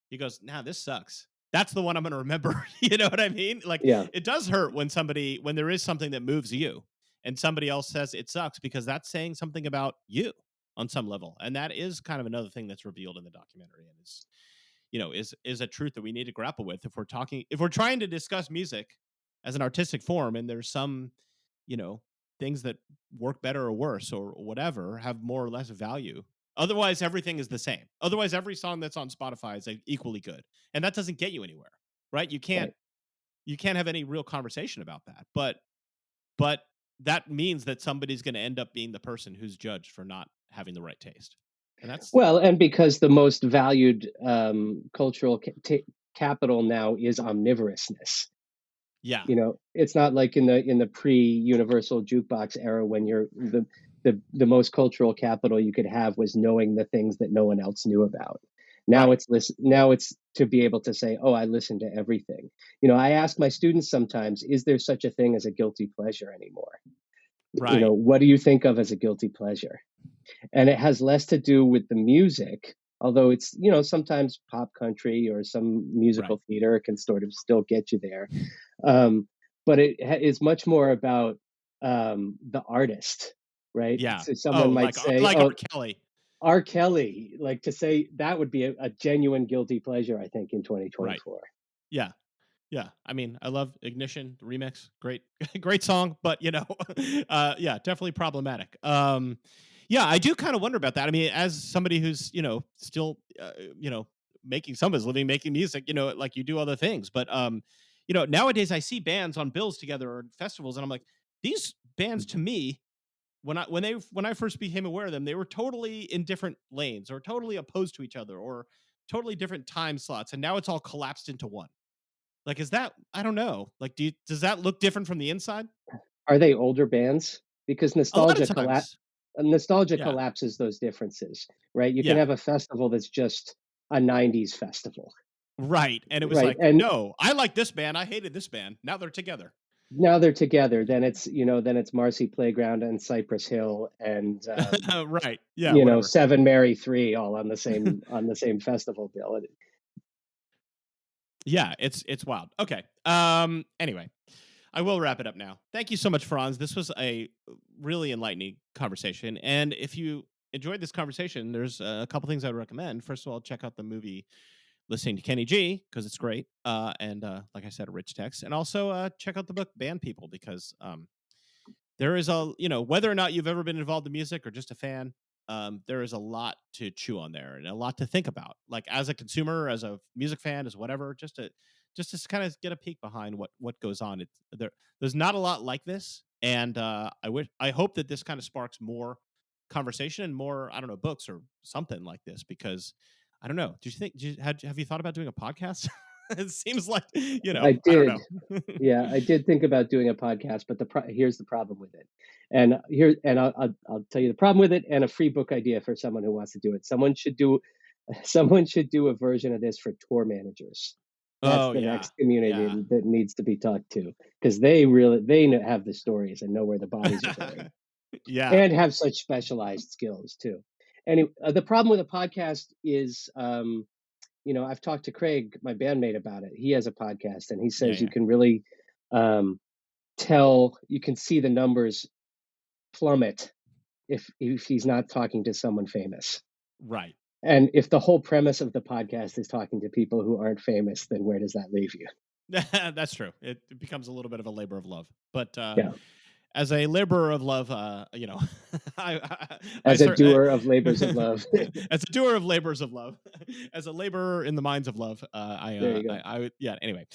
he goes, "Nah, this sucks," that's the one I'm going to remember. You know what I mean? Like, it does hurt when there is something that moves you and somebody else says it sucks, because that's saying something about you on some level. And that is kind of another thing that's revealed in the documentary, and is a truth that we need to grapple with if we're trying to discuss music as an artistic form, and there's some things that work better or worse or whatever, have more or less value. Otherwise, everything is the same. Otherwise, every song that's on Spotify is equally good, and that doesn't get you anywhere, right? You can't have any real conversation about that. But that means that somebody's going to end up being the person who's judged for not having the right taste, and that's
and because the most valued cultural capital now is omnivorousness.
Yeah.
It's not like in the pre-universal jukebox era, when the most cultural capital you could have was knowing the things that no one else knew about. Now it's to be able to say, I listen to everything. I ask my students sometimes, is there such a thing as a guilty pleasure anymore?
Right.
What do you think of as a guilty pleasure? And it has less to do with the music, although it's, sometimes pop country or some musical theater can sort of still get you there. But it is much more about the artist, right?
Yeah.
So someone might say,
R. Kelly.
R. Kelly, like, to say that would be a genuine guilty pleasure, I think, in 2024.
Right. Yeah. Yeah. I mean, I love Ignition, the remix. Great, great song, but definitely problematic. Yeah, I do kind of wonder about that. I mean, as somebody who's, still, making some of his living making music, like you do other things. But, nowadays I see bands on bills together or festivals, and I'm like, these bands, to me, when I first became aware of them, they were totally in different lanes or totally opposed to each other or totally different time slots. And now it's all collapsed into one. Like, is that, I don't know. Like, does that look different from the inside?
Are they older bands? Because nostalgia
Yeah.
collapses those differences, right? You can have a festival that's just a 90s festival.
Right. And it was no, I like this band. I hated this band. Now they're together.
Then it's Marcy Playground and Cypress Hill and
right. Yeah.
Seven Mary 3 all on the same festival bill.
Yeah, it's wild. Okay. Anyway, I will wrap it up now. Thank you so much, Franz. This was a really enlightening conversation. And if you enjoyed this conversation, there's a couple things I would recommend. First of all, check out the movie Listening to Kenny G, because it's great. And like I said, a rich text. And also check out the book Band People, because there is whether or not you've ever been involved in music or just a fan, there is a lot to chew on there and a lot to think about. Like, as a consumer, as a music fan, as whatever, just just to kind of get a peek behind what goes on. There's not a lot like this, and I hope that this kind of sparks more conversation and more, I don't know, books or something like this, because I don't know. Have you thought about doing a podcast? It seems like,
I
I don't
did.
know.
Yeah, I did think about doing a podcast, but here's the problem with it. I'll tell you the problem with it, and a free book idea for someone who wants to do it. Someone should do a version of this for tour managers. That's
Oh
the
yeah,
next community
yeah.
that needs to be talked to, because have the stories and know where the bodies are buried.
Yeah.
And have such specialized skills too. Anyway, the problem with a podcast is, I've talked to Craig, my bandmate, about it. He has a podcast, and he says you can really you can see the numbers plummet if he's not talking to someone famous.
Right.
And if the whole premise of the podcast is talking to people who aren't famous, then where does that leave you?
That's true. It becomes a little bit of a labor of love. But
Yeah.
as a laborer of love,
As a doer of labors of love.
As a doer of labors of love, as a laborer in the mines of love, anyway.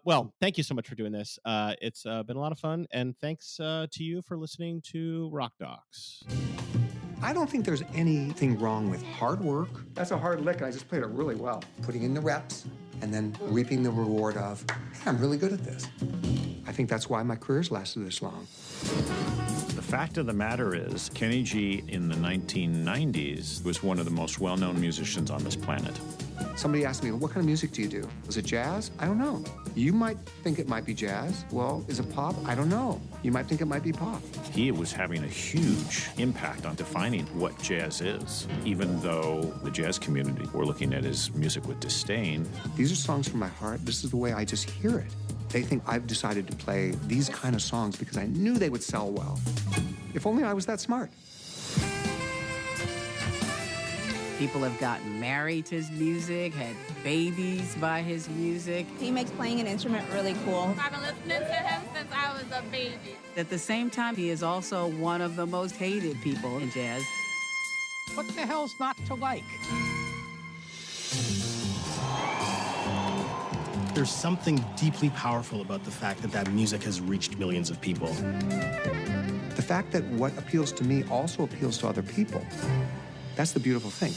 Well, thank you so much for doing this. It's been a lot of fun, and thanks to you for listening to Rock Docs.
I don't think there's anything wrong with hard work,
That's a hard lick, and I just played it really well.
putting in the reps, and then reaping the reward of, hey, I'm really good at this. I think that's why my career's lasted this long.
The fact of the matter is, Kenny G in the 1990s was one of the most well-known musicians on this planet.
Somebody asked me, what kind of music do you do? Is it jazz? I don't know. You might think it might be jazz. Well, is it pop? I don't know. You might think it might be pop.
He was having a huge impact on defining what jazz is, even though the jazz community were looking at his music with disdain.
These are songs from my heart. This is the way I just hear it. They think I've decided to play these kind of songs because I knew they would sell well. If only I was that smart.
People have gotten married to his music, had babies by his music.
He makes playing an instrument really cool.
I've been listening to him since I was a baby.
At the same time, he is also one of the most hated people in jazz.
What the hell's not to like?
There's something deeply powerful about the fact that music has reached millions of people.
The fact that what appeals to me also appeals to other people. That's the beautiful thing.